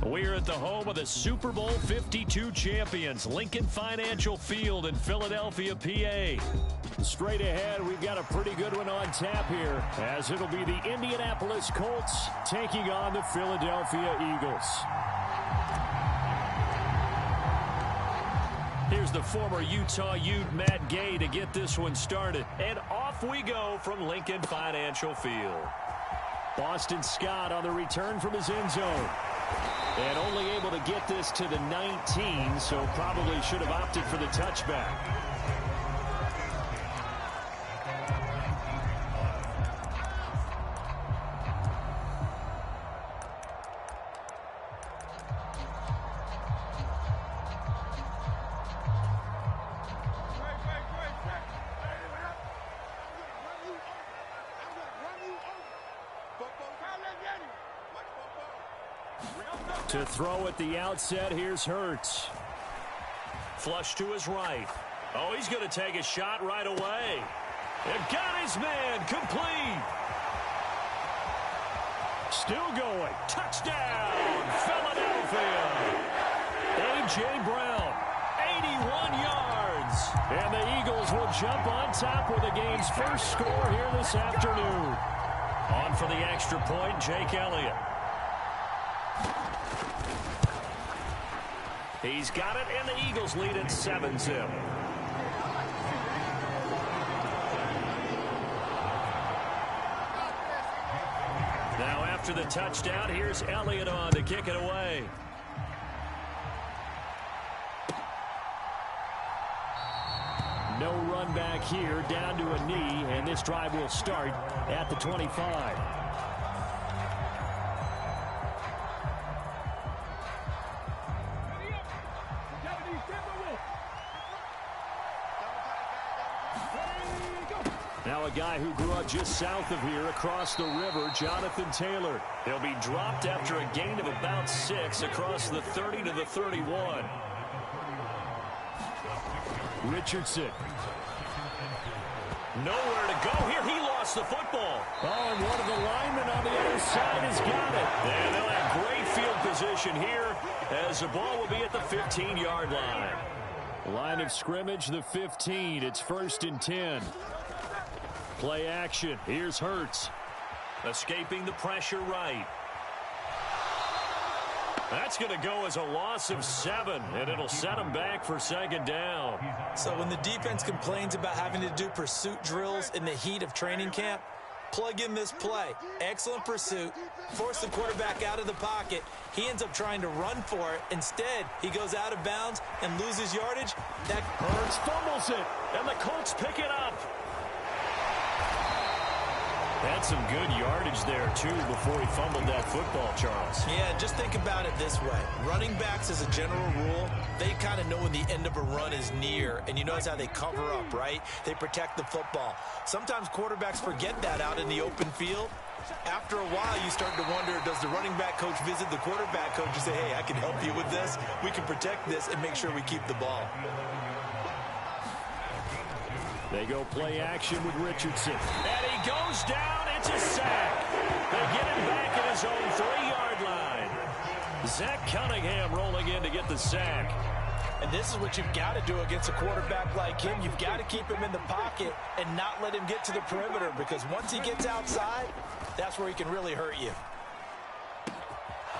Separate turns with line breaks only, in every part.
We're at the home of the Super Bowl 52 champions, Lincoln Financial Field in Philadelphia, PA. Straight ahead, we've got a pretty good one on tap here, as it'll be the Indianapolis Colts taking on the Philadelphia Eagles. Here's the former Utah Ute, Matt Gay, to get this one started. And off we go from Lincoln Financial Field. Boston Scott on the return from his end zone. And only able to get this to the 19, so probably should have opted for the touchback. To throw at the outset, here's Hurts. Flush to his right. Oh, he's going to take a shot right away. And got his man complete. Still going. Touchdown, Philadelphia. A.J. Brown, 81 yards. And the Eagles will jump on top with the game's first score here this afternoon. On for the extra point, Jake Elliott. He's got it, and the Eagles lead at 7-0. Now after the touchdown, here's Elliott on to kick it away. No run back here, down to a knee, and this drive will start at the 25. Now a guy who grew up just south of here across the river, Jonathan Taylor. He'll be dropped after a gain of about 6 across the 30 to the 31. Richardson. Nowhere to go here. He lost the football. Oh, and one of the linemen on the other side has got it. And they'll have great field position here as the ball will be at the 15-yard line. Line of scrimmage, the 15. It's 1st and 10. Play action. Here's Hurts. Escaping the pressure right. That's going to go as a loss of 7, and it'll set them back for 2nd down.
So when the defense complains about having to do pursuit drills in the heat of training camp, plug in this play. Excellent pursuit. Force the quarterback out of the pocket. He ends up trying to run for it. Instead, he goes out of bounds and loses yardage. That
Hurts fumbles it, and the Colts pick it up. Had some good yardage there, too, before he fumbled that football, Charles.
Yeah, just think about it this way. Running backs, as a general rule, they kind of know when the end of a run is near, and you notice how they cover up, right? They protect the football. Sometimes quarterbacks forget that out in the open field. After a while, you start to wonder, does the running back coach visit the quarterback coach and say, hey, I can help you with this. We can protect this and make sure we keep the ball.
They go play action with Richardson. And he goes down. It's a sack. They get him back at his own 3-yard line. Zach Cunningham rolling in to get the sack.
And this is what you've got to do against a quarterback like him. You've got to keep him in the pocket and not let him get to the perimeter, because once he gets outside, that's where he can really hurt you.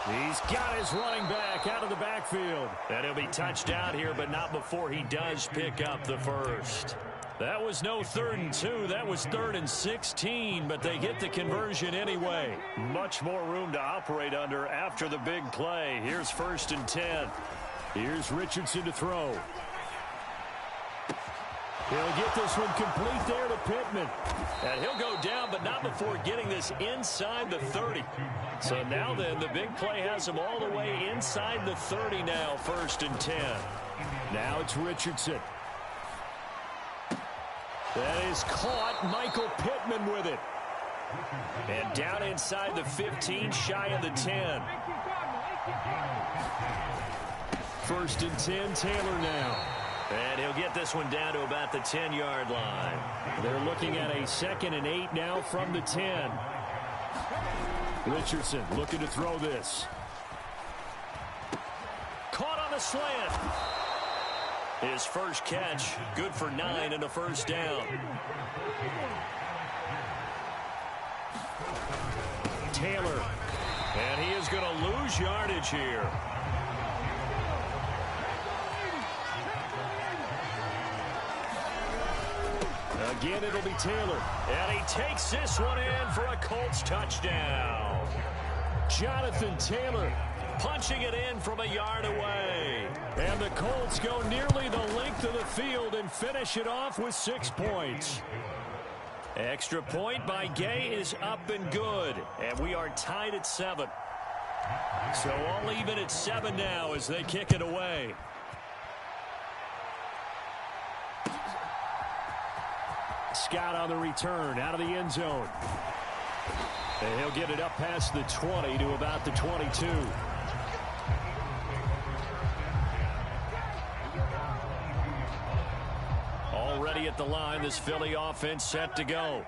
He's got his running back out of the backfield. And he'll be touched out here, but not before he does pick up the first. That was no 3rd and 2. That was 3rd and 16, but they get the conversion anyway. Much more room to operate under after the big play. Here's 1st and 10. Here's Richardson to throw. He'll get this one complete there to Pittman. And he'll go down, but not before getting this inside the 30. So now then, the big play has him all the way inside the 30 now, 1st and 10. Now it's Richardson. That is caught. Michael Pittman with it. And down inside the 15, shy of the 10. 1st and 10, Taylor now. And he'll get this one down to about the 10-yard line. They're looking at a 2nd and 8 now from the 10. Richardson looking to throw this. a slant. His first catch, good for 9 and a first down. Taylor. And he is going to lose yardage here. Again, it'll be Taylor. And he takes this one in for a Colts touchdown. Jonathan Taylor punching it in from a yard away. And the Colts go nearly the length of the field and finish it off with 6 points. Extra point by Gay is up and good. And we are tied at 7. So all even at 7 now as they kick it away. Scott on the return out of the end zone. And he'll get it up past the 20 to about the 22. Already at the line, this Philly offense set to go.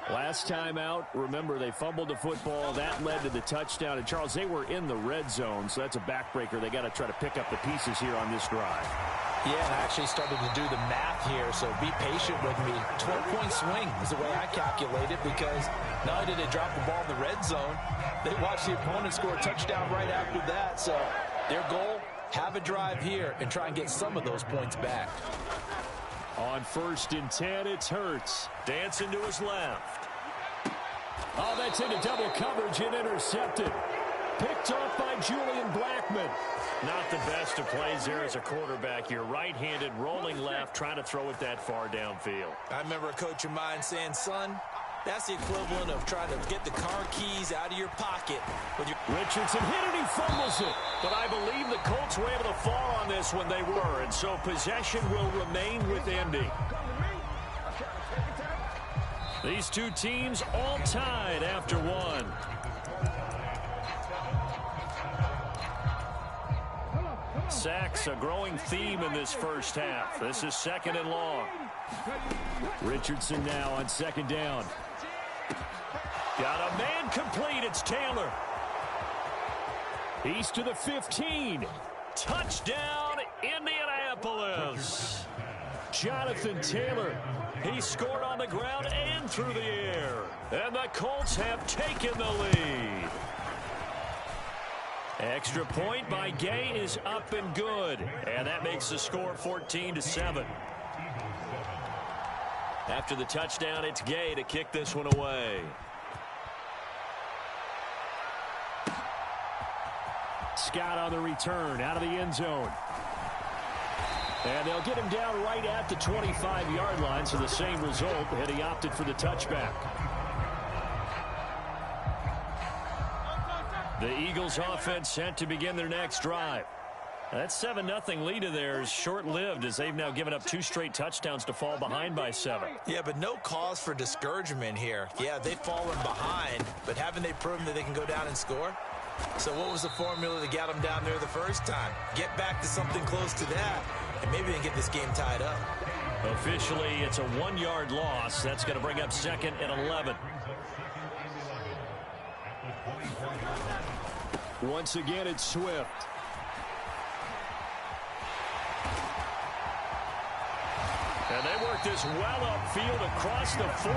Last time out, remember, they fumbled the football. That led to the touchdown. And, Charles, they were in the red zone, so that's a backbreaker. They got to try to pick up the pieces here on this drive.
Yeah, and I actually started to do the math here, so be patient with me. 12-point swing is the way I calculate it, because not only did they drop the ball in the red zone, they watched the opponent score a touchdown right after that. So their goal, have a drive here and try and get some of those points back.
On 1st and 10, it's Hurts. Dancing to his left. Oh, that's into double coverage and intercepted. Picked off by Julian Blackmon. Not the best of plays there as a quarterback. You're right-handed, rolling left, trying to throw it that far downfield.
I remember a coach of mine saying, son, that's the equivalent of trying to get the car keys out of your pocket.
Richardson hit it, he fumbles it. But I believe the Colts were able to fall on this when they were, and so possession will remain with Indy. These two teams all tied after one. Sacks, a growing theme in this first half. This is 2nd and long. Richardson now on 2nd down. Got a man complete. It's Taylor. He's to the 15. Touchdown, Indianapolis. Jonathan Taylor. He scored on the ground and through the air. And the Colts have taken the lead. Extra point by Gay is up and good. And that makes the score 14-7. After the touchdown, it's Gay to kick this one away. Scott on the return out of the end zone. And they'll get him down right at the 25-yard line, so the same result, and he opted for the touchback. The Eagles offense set to begin their next drive. That 7-0 lead of theirs short-lived as they've now given up 2 straight touchdowns to fall behind by 7.
Yeah, but no cause for discouragement here. Yeah, they've fallen behind, but haven't they proven that they can go down and score? So what was the formula that got them down there the first time? Get back to something close to that, and maybe they can get this game tied up.
Officially, it's a 1-yard loss. That's going to bring up 2nd and 11. Once again, it's Swift. And they work this well upfield across the 45.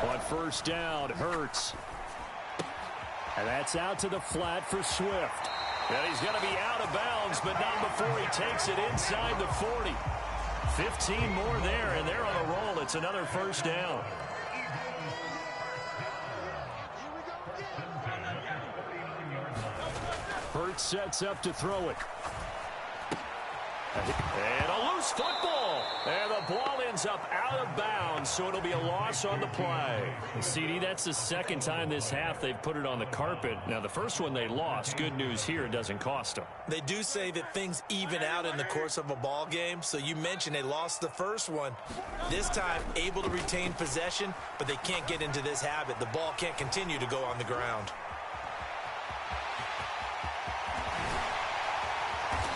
On 1st down, Hurts. And that's out to the flat for Swift. And he's going to be out of bounds, but not before he takes it inside the 40. 15 more there, and they're on a roll. It's another 1st down. Hurts sets up to throw it. And a loose football. And the ball ends up out of bounds, so it'll be a loss on the play. CD, that's the 2nd time this half they've put it on the carpet. Now, the first one they lost. Good news here, it doesn't cost them.
They do say that things even out in the course of a ball game. So you mentioned they lost the first one. This time, able to retain possession, but they can't get into this habit. The ball can't continue to go on the ground.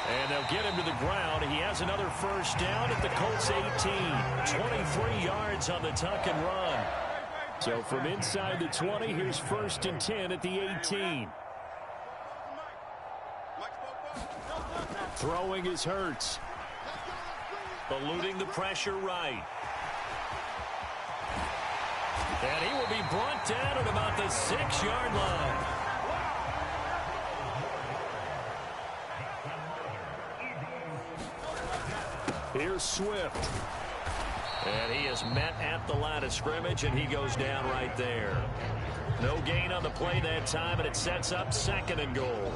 And they'll get him to the ground. He has another first down at the Colts 18. 23 yards on the tuck and run. So from inside the 20, here's 1st and 10 at the 18. Throwing is Hurts. Eluding the pressure right. And he will be brought down at about the 6-yard line. Here's Swift. And he is met at the line of scrimmage, and he goes down right there. No gain on the play that time, and it sets up 2nd and goal.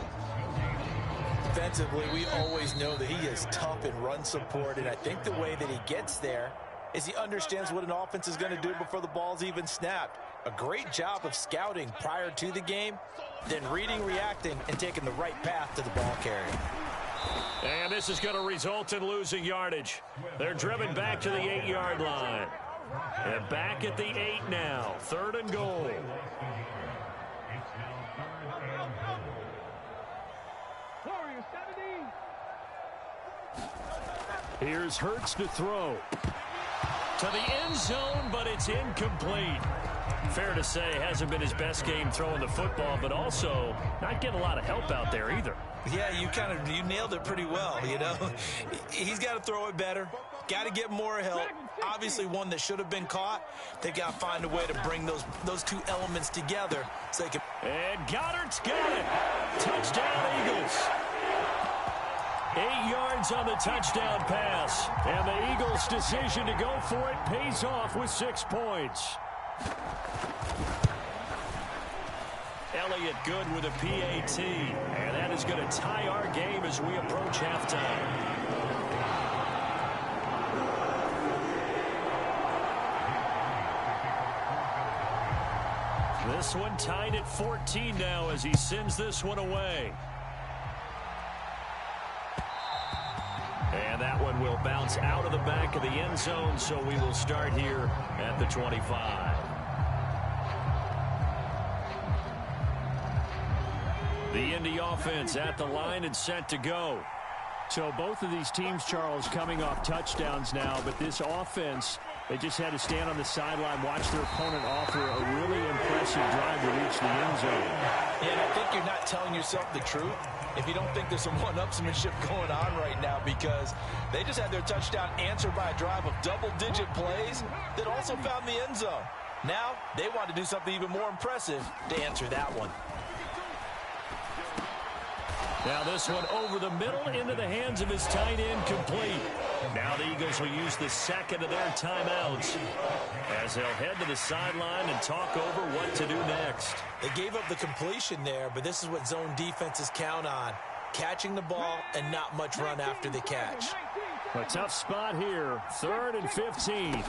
Defensively, we always know that he is tough in run support, and I think the way that he gets there is he understands what an offense is going to do before the ball's even snapped. A great job of scouting prior to the game, then reading, reacting, and taking the right path to the ball carrier.
And this is going to result in losing yardage. They're driven back to the 8-yard line. And back at the 8 now. 3rd and goal. Here's Hurts to throw. To the end zone, but it's incomplete. Fair to say, hasn't been his best game throwing the football, but also not getting a lot of help out there either.
Yeah, you nailed it pretty well, you know. He's got to throw it better. Got to get more help. Obviously one that should have been caught. They got to find a way to bring those two elements together so they can.
And Goddard's got it. Touchdown, Eagles. 8 yards on the touchdown pass. And the Eagles' decision to go for it pays off with 6 points. Elliott good with a PAT. And that is going to tie our game as we approach halftime. This one tied at 14 now as he sends this one away. And that one will bounce out of the back of the end zone, so we will start here at the 25. The Indy offense at the line and set to go. So both of these teams, Charles, coming off touchdowns now, but this offense, they just had to stand on the sideline, watch their opponent offer a really impressive drive to reach the end zone.
Yeah, and I think you're not telling yourself the truth if you don't think there's some one-upsmanship going on right now, because they just had their touchdown answered by a drive of double-digit plays that also found the end zone. Now they want to do something even more impressive to answer that one.
Now this one over the middle into the hands of his tight end, complete. Now the Eagles will use the second of their timeouts as they'll head to the sideline and talk over what to do next.
They gave up the completion there, but this is what zone defenses count on. Catching the ball and not much run after the catch.
A tough spot here. 3rd and 15.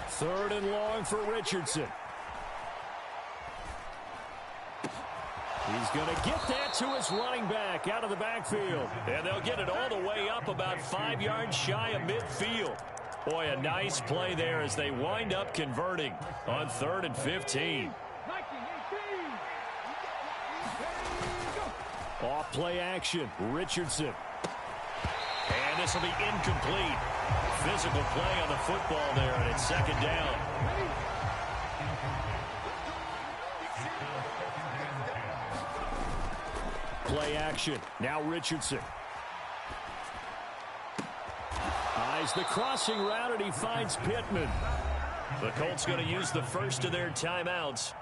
3rd and long for Richardson. He's going to get that to his running back out of the backfield. And they'll get it all the way up about 5 yards shy of midfield. Boy, a nice play there as they wind up converting on 3rd and 15. Off play action, Richardson. And this will be incomplete. Physical play on the football there, and it's 2nd down. Play action. Now Richardson. Eyes the crossing route, and he finds Pittman. The Colts going to use the first of their timeouts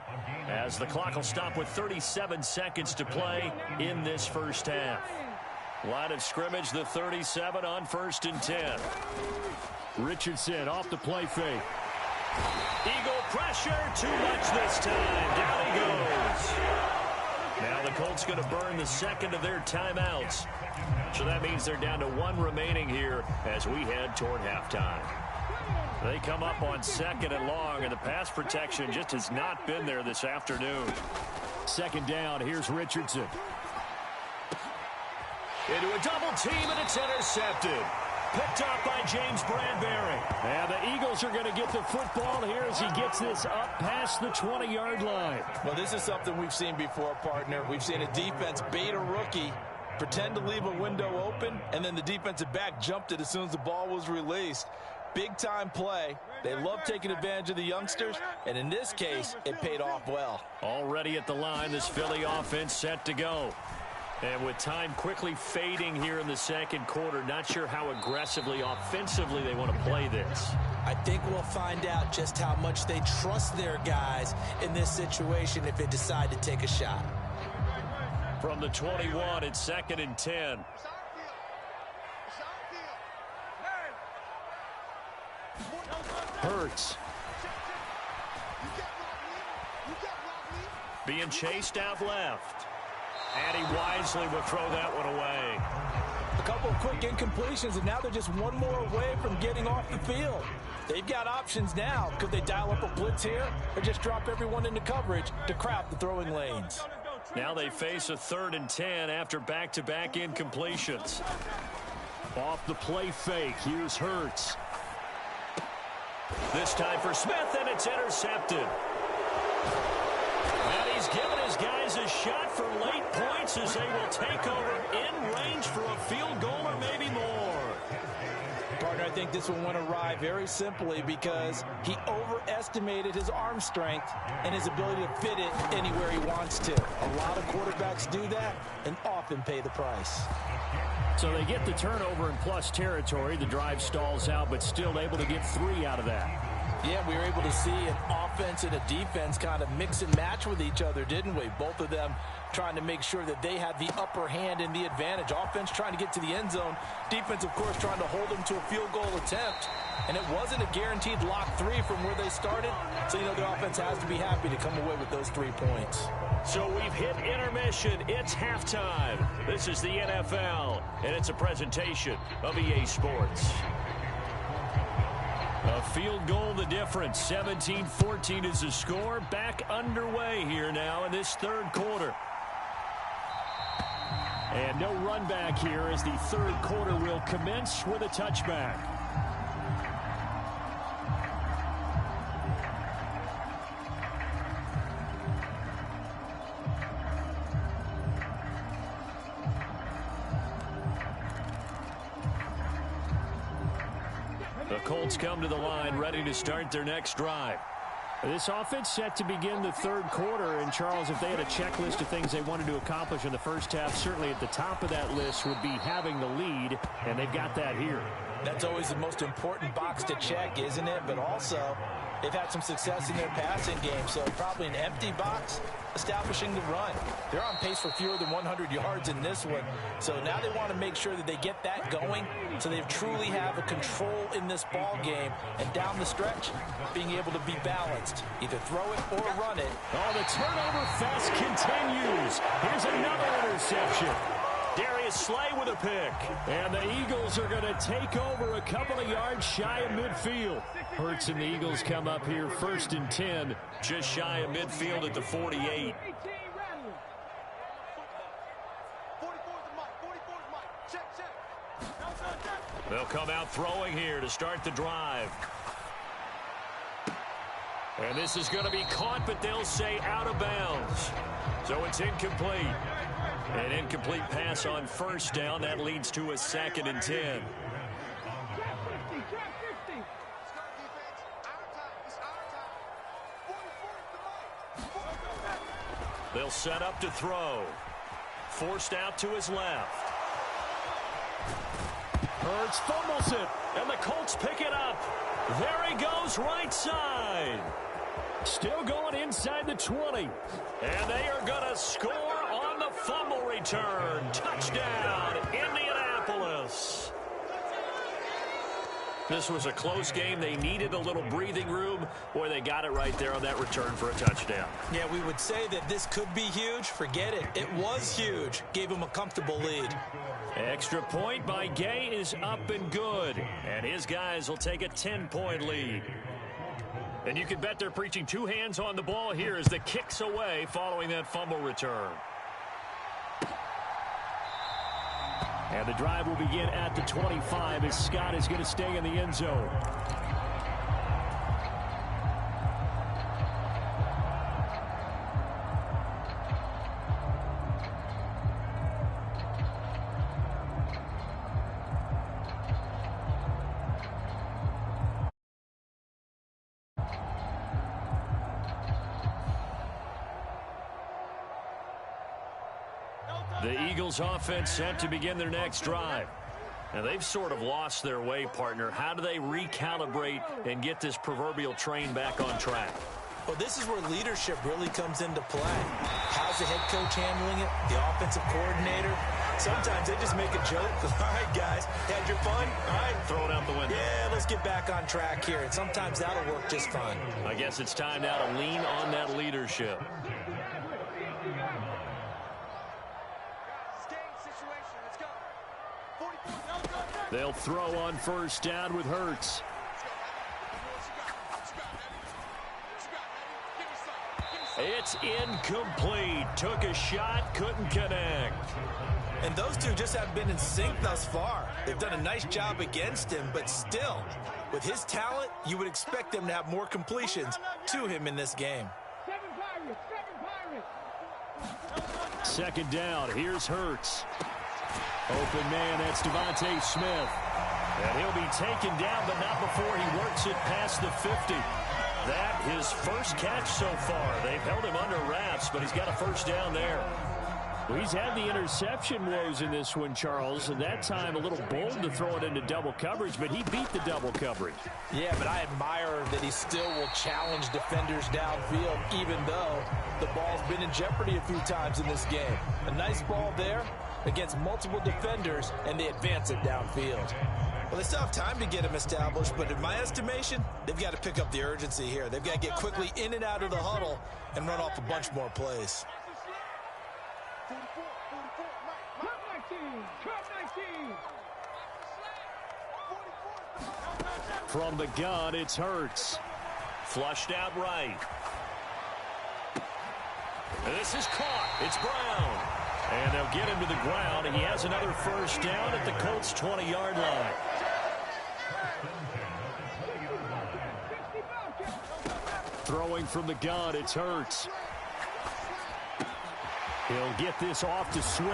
as the clock will stop with 37 seconds to play in this first half. Line of scrimmage, the 37 on 1st and 10. Richardson off the play fake. Eagle pressure, too much this time. Down he goes. Now the Colts going to burn the second of their timeouts. So that means they're down to 1 remaining here as we head toward halftime. They come up on 2nd and long, and the pass protection just has not been there this afternoon. 2nd down, here's Richardson. Into a double team, and it's intercepted. Picked up by James Bradbury. And the Eagles are going to get the football here as he gets this up past the 20-yard line.
Well, this is something we've seen before, partner. We've seen a defense bait a rookie pretend to leave a window open, and then the defensive back jumped it as soon as the ball was released. Big-time play. They love taking advantage of the youngsters, and in this case, it paid off well.
Already at the line, this Philly offense set to go. And with time quickly fading here in the second quarter, not sure how aggressively, offensively they want to play this.
I think we'll find out just how much they trust their guys in this situation if they decide to take a shot.
From the 21, it's 2nd and 10. Hurts. Being chased out left. And he wisely will throw that one away.
A couple of quick incompletions, and now they're just one more away from getting off the field. They've got options now. Could they dial up a blitz here or just drop everyone into coverage to crowd the throwing lanes?
Now they face a 3rd and 10 after back-to-back incompletions. Off the play fake, here's Hurts. This time for Smith, and it's intercepted. And he's given his guys a shot for late points as they will take over in range for a field goal or maybe more.
Partner, I think this one went awry very simply because he overestimated his arm strength and his ability to fit it anywhere he wants to. A lot of quarterbacks do that and often pay the price.
So they get the turnover in plus territory. The drive stalls out, but still able to get 3 out of that.
Yeah, we were able to see an offense and a defense kind of mix and match with each other, didn't we? Both of them trying to make sure that they had the upper hand and the advantage. Offense trying to get to the end zone. Defense, of course, trying to hold them to a field goal attempt. And it wasn't a guaranteed lock 3 from where they started. So, you know, the offense has to be happy to come away with those 3 points.
So we've hit intermission. It's halftime. This is the NFL, and it's a presentation of EA Sports. A field goal the difference. 17-14 is the score. Back underway here now in this 3rd quarter. And no run back here as the 3rd quarter will commence with a touchback. The Colts come to the line, ready to start their next drive. This offense set to begin the 3rd quarter. And, Charles, if they had a checklist of things they wanted to accomplish in the first half, certainly at the top of that list would be having the lead, and they've got that here.
That's always the most important box to check, isn't it? But also, they've had some success in their passing game, so probably an empty box establishing the run. They're on pace for fewer than 100 yards in this one, so now they want to make sure that they get that going so they truly have a control in this ball game, and down the stretch, being able to be balanced. Either throw it or run it.
Oh, the turnover fest continues. Here's another interception. Darius Slay with a pick. And the Eagles are going to take over a couple of yards shy of midfield. Hurts and the Eagles come up here 1st and 10, just shy of midfield at the 48. They'll come out throwing here to start the drive. And this is going to be caught, but they'll say out of bounds. So it's incomplete. An incomplete pass on 1st down. That leads to a 2nd and 10. They'll set up to throw. Forced out to his left. Hurts fumbles it, and the Colts pick it up. There he goes, right side. Still going inside the 20. And they are going to score on the fumble return. Touchdown, Indianapolis. This was a close game. They needed a little breathing room. Boy, they got it right there on that return for a touchdown.
Yeah, we would say that this could be huge. Forget it. It was huge. Gave him a comfortable lead.
Extra point by Gay is up and good. And his guys will take a 10-point lead. And you can bet they're preaching 2 hands on the ball here as the kick's away following that fumble return. And the drive will begin at the 25 as Scott is going to stay in the end zone. The Eagles offense set to begin their next drive. Now, they've sort of lost their way, partner. How do they recalibrate and get this proverbial train back on track?
Well, this is where leadership really comes into play. How's the head coach handling it? The offensive coordinator? Sometimes they just make a joke. All right, guys, had your fun? All right,
throw it out the window.
Yeah, let's get back on track here. And sometimes that'll work just fine.
I guess it's time now to lean on that leadership. They'll throw on first down with Hurts. It's incomplete. Took a shot, couldn't connect.
And those two just haven't been in sync thus far. They've done a nice job against him, but still, with his talent, you would expect them to have more completions to him in this game.
Second down, here's Hurts. Open man, that's Devontae Smith. And he'll be taken down, but not before he works it past the 50. That his first catch so far. They've held him under wraps, but he's got a first down there. Well, he's had the interception woes in this one, Charles, and that time a little bold to throw it into double coverage, but he beat the double coverage.
Yeah, but I admire that he still will challenge defenders downfield, even though the ball's been in jeopardy a few times in this game. A nice ball there against multiple defenders, and they advance it downfield. Well, they still have time to get him established, but in my estimation, they've got to pick up the urgency here. They've got to get quickly in and out of the huddle and run off a bunch more plays.
From the gun, it's Hurts. Flushed out right. This is caught. It's Brown. And they'll get him to the ground, and he has another first down at the Colts' 20-yard line. Throwing from the gun, it's Hurts. He'll get this off to Swift.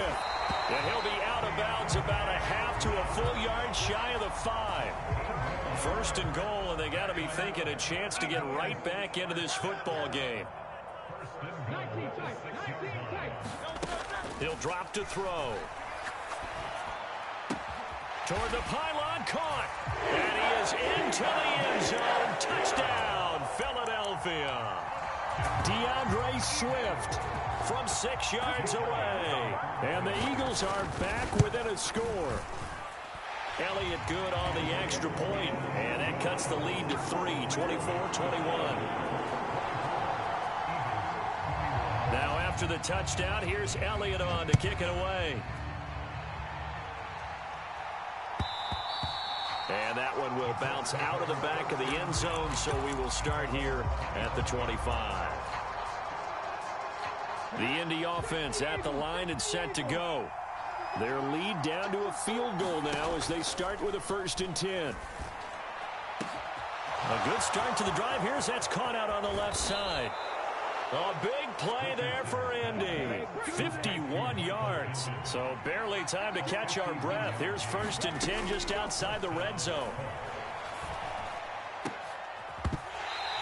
And he'll be out of bounds about a half to a full yard shy of the 5. First and goal, and they got to be thinking a chance to get right back into this football game. He'll drop to throw. Toward the pylon, caught. And he is into the end zone. Touchdown, Philadelphia. DeAndre Swift from 6 yards away. And the Eagles are back within a score. Elliott good on the extra point, and that cuts the lead to 3, 24-21. Now after the touchdown, here's Elliott on to kick it away. And that one will bounce out of the back of the end zone, so we will start here at the 25. The Indy offense at the line and set to go. Their lead down to a field goal now as they start with a 1st and 10. A good start to the drive. Here's that's caught out on the left side. A big play there for Indy. 51 yards. So barely time to catch our breath. Here's 1st and 10 just outside the red zone.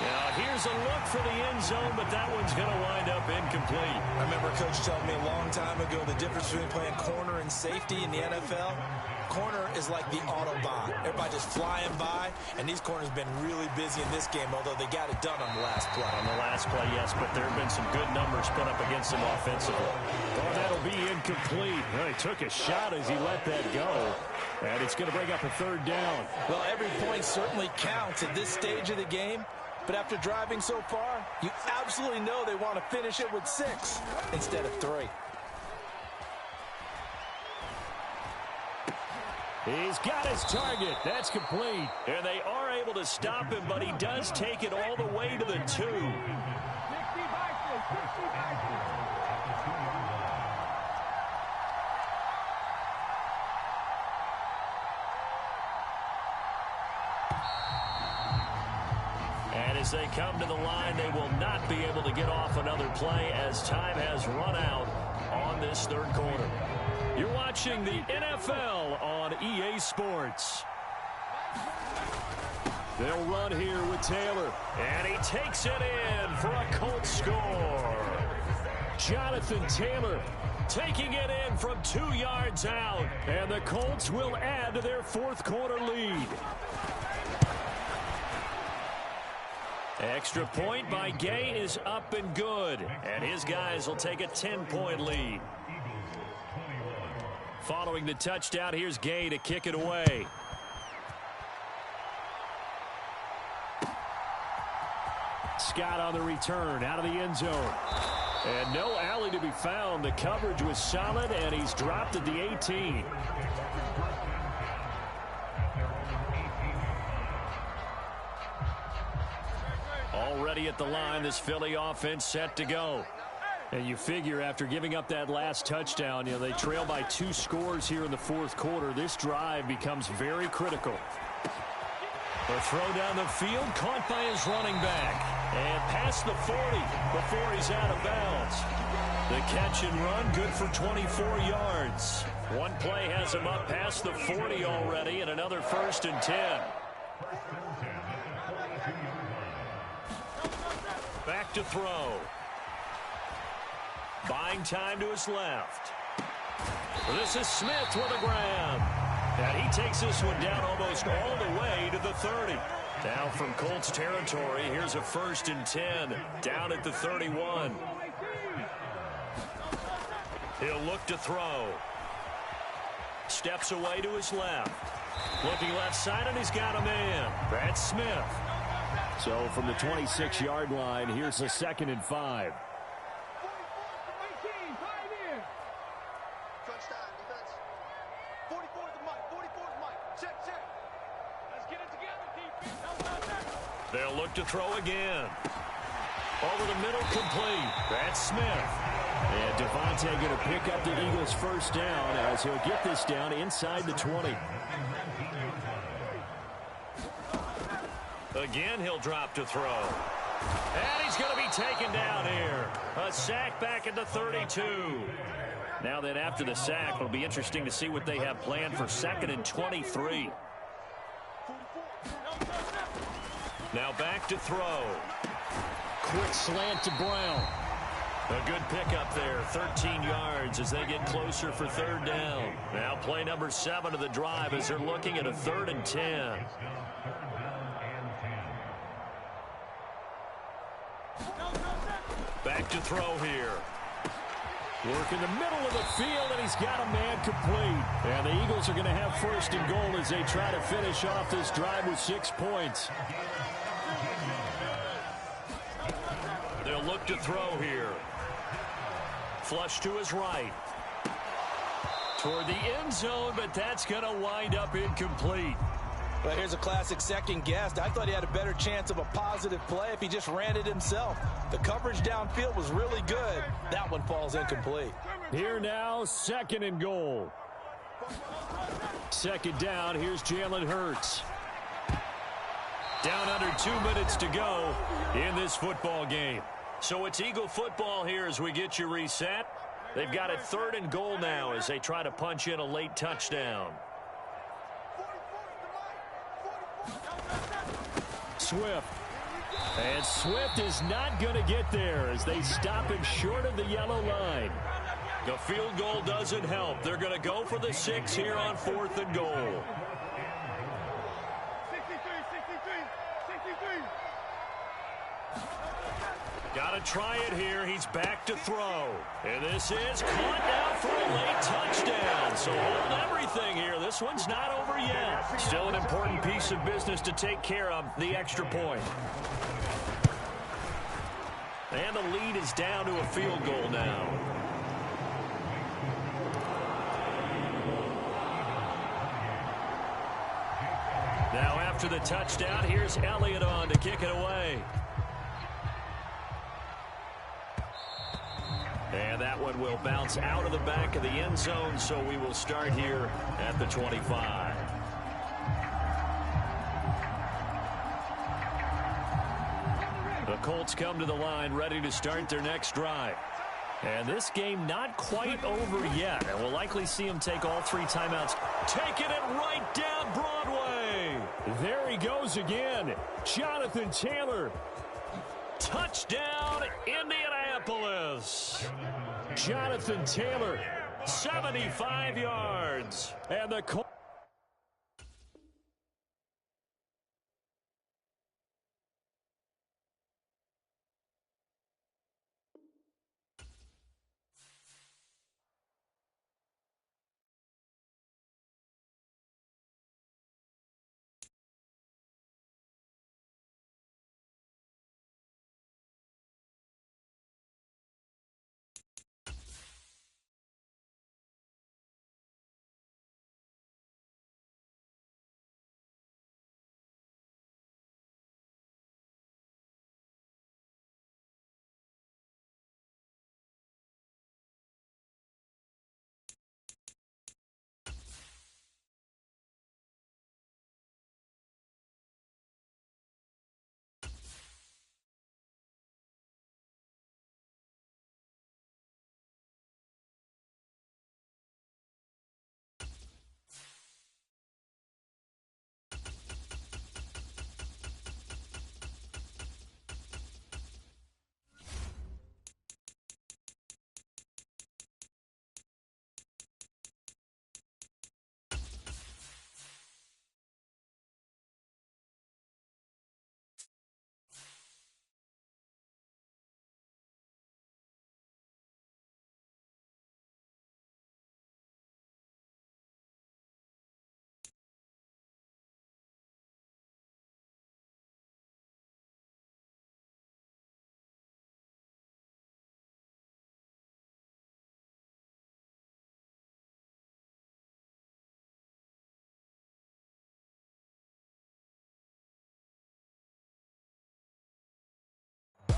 Now here's a look for the end zone, but that one's going to wind up incomplete.
I remember a coach telling me a long time ago the difference between playing corner and safety in the NFL. Corner is like the Autobahn. Everybody just flying by, and these corners have been really busy in this game, although they got it done on the last play.
On the last play, yes, but there have been some good numbers put up against them offensively. Oh, that'll be incomplete. Well, he took a shot as he let that go, and it's going to bring up a 3rd down.
Well, every point certainly counts at this stage of the game, but after driving so far, you absolutely know they want to finish it with 6 instead of 3.
He's got his target. That's complete. And they are able to stop him, but he does take it all the way to the 2. And as they come to the line, they will not be able to get off another play as time has run out on this 3rd quarter. You're watching the NFL on EA Sports. They'll run here with Taylor. And he takes it in for a Colts score. Jonathan Taylor taking it in from 2 yards out. And the Colts will add to their fourth quarter lead. Extra point by Gay is up and good. And his guys will take a 10-point lead. Following the touchdown, here's Gay to kick it away. Scott on the return out of the end zone. And no alley to be found. The coverage was solid, and he's dropped at the 18. Already at the line, this Philly offense set to go. And you figure after giving up that last touchdown, they trail by 2 scores here in the fourth quarter. This drive becomes very critical. The throw down the field, caught by his running back. And past the 40 before he's out of bounds. The catch and run, good for 24 yards. One play has him up past the 40 already, and another 1st and 10. Back to throw. Buying time to his left. This is Smith with a grab. And he takes this one down almost all the way to the 30. Now from Colts territory, here's a 1st and 10. Down at the 31. He'll look to throw. Steps away to his left. Looking left side, and he's got a man. Brad Smith. So from the 26-yard line, here's a 2nd and 5. They'll look to throw again. Over the middle, complete. That's Smith. And Devontae going to pick up the Eagles' first down as he'll get this down inside the 20. Again, he'll drop to throw. And he's going to be taken down here. A sack back at the 32. Now then, after the sack, it'll be interesting to see what they have planned for 2nd and 23. Now back to throw. Quick slant to Brown. A good pickup there, 13 yards as they get closer for 3rd down. Now play number 7 of the drive as they're looking at a 3rd and 10. Back to throw here. Work in the middle of the field, and he's got a man complete. And the Eagles are going to have 1st and goal as they try to finish off this drive with 6 points. They'll look to throw here. Flush to his right. Toward the end zone, but that's going to wind up incomplete.
Well, here's a classic second guess. I thought he had a better chance of a positive play if he just ran it himself. The coverage downfield was really good. That one falls incomplete.
Here now, 2nd and goal. 2nd down, here's Jalen Hurts. Down under 2 minutes to go in this football game. So it's Eagle football here as we get you reset. They've got a 3rd and goal now as they try to punch in a late touchdown. Swift. And Swift is not going to get there as they stop him short of the yellow line. The field goal doesn't help. They're going to go for the 6 here on 4th and goal. Got to try it here. He's back to throw. And this is caught now for a late touchdown. So hold everything here. This one's not over yet. Still an important piece of business to take care of, the extra point. And the lead is down to a field goal now. Now after the touchdown, here's Elliott on to kick it away. And that one will bounce out of the back of the end zone, so we will start here at the 25. The Colts come to the line ready to start their next drive. And this game not quite over yet, and we'll likely see him take all 3 timeouts. Taking it right down Broadway. There he goes again. Jonathan Taylor Touchdown, Indianapolis. Jonathan Taylor, 75 yards. And the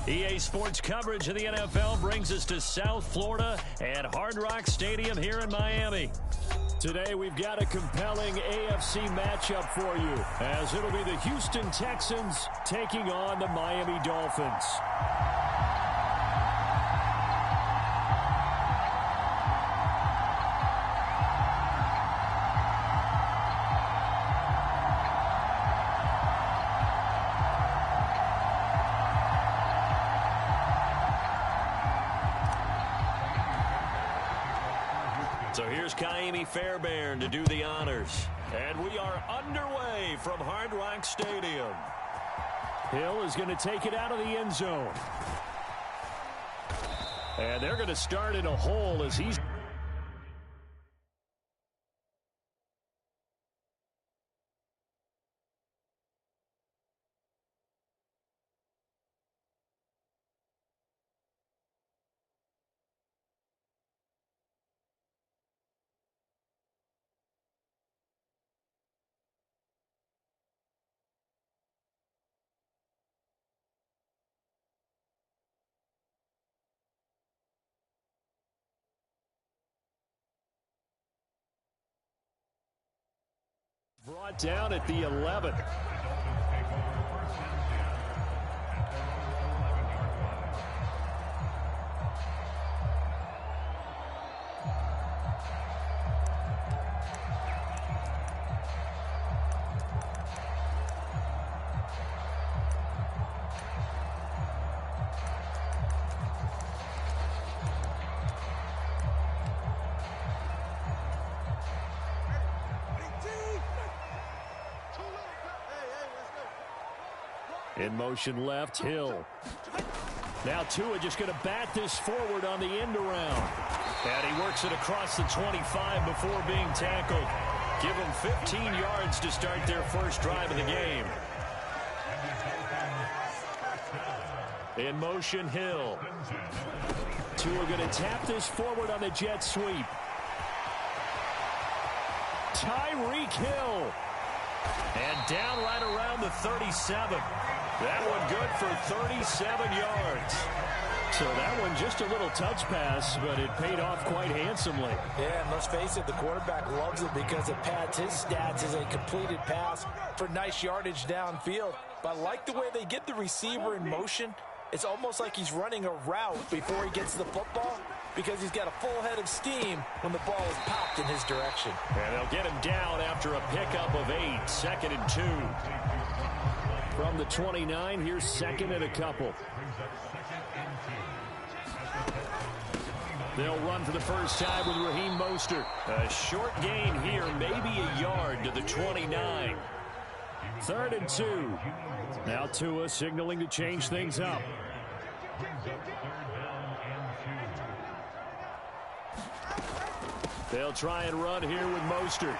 EA Sports coverage of the NFL brings us to South Florida at Hard Rock Stadium here in Miami. Today we've got a compelling AFC matchup for you, as it'll be the Houston Texans taking on the Miami Dolphins. So here's Kaimi Fairbairn to do the honors. And we are underway from Hard Rock Stadium. Hill is going to take it out of the end zone. And they're going to start in a hole as he's... brought down at the 11. In motion left, Hill. Now Tua just going to bat this forward on the end around. And he works it across the 25 before being tackled. Give him 15 yards to start their first drive of the game. In motion, Hill. Tua going to tap this forward on the jet sweep. Tyreek Hill. And down right around the 37. That one good for 37 yards. So that one just a little touch pass, but it paid off quite handsomely.
Yeah, and let's face it, the quarterback loves it because it pads his stats as a completed pass for nice yardage downfield. But I like the way they get the receiver in motion. It's almost like he's running a route before he gets the football because he's got a full head of steam when the ball is popped in his direction.
And they'll get him down after a pickup of 8, 2nd and 2. From the 29, here's second and a couple. They'll run for the first time with Raheem Mostert. A short gain here, maybe a yard to the 29. 3rd and 2. Now Tua signaling to change things up. They'll try and run here with Mostert.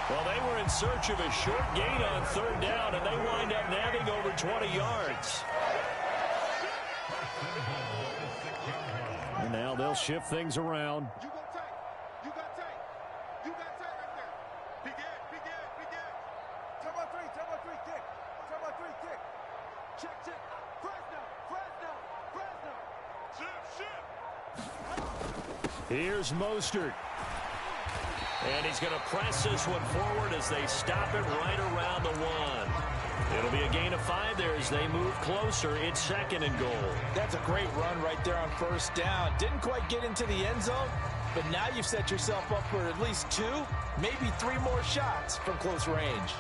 Well, they were in search of a short gain on 3rd down, and they wind up nabbing over 20 yards. And now they'll shift things around.
You got tight right there. Begin. Time about three, kick. Check. Fresno.
Here's Mostert. And he's going to press this one forward as they stop it right around the 1. It'll be a gain of 5 there as they move closer. It's 2nd and goal.
That's a great run right there on 1st down. Didn't quite get into the end zone, but now you've set yourself up for at least 2, maybe 3 more shots from close range.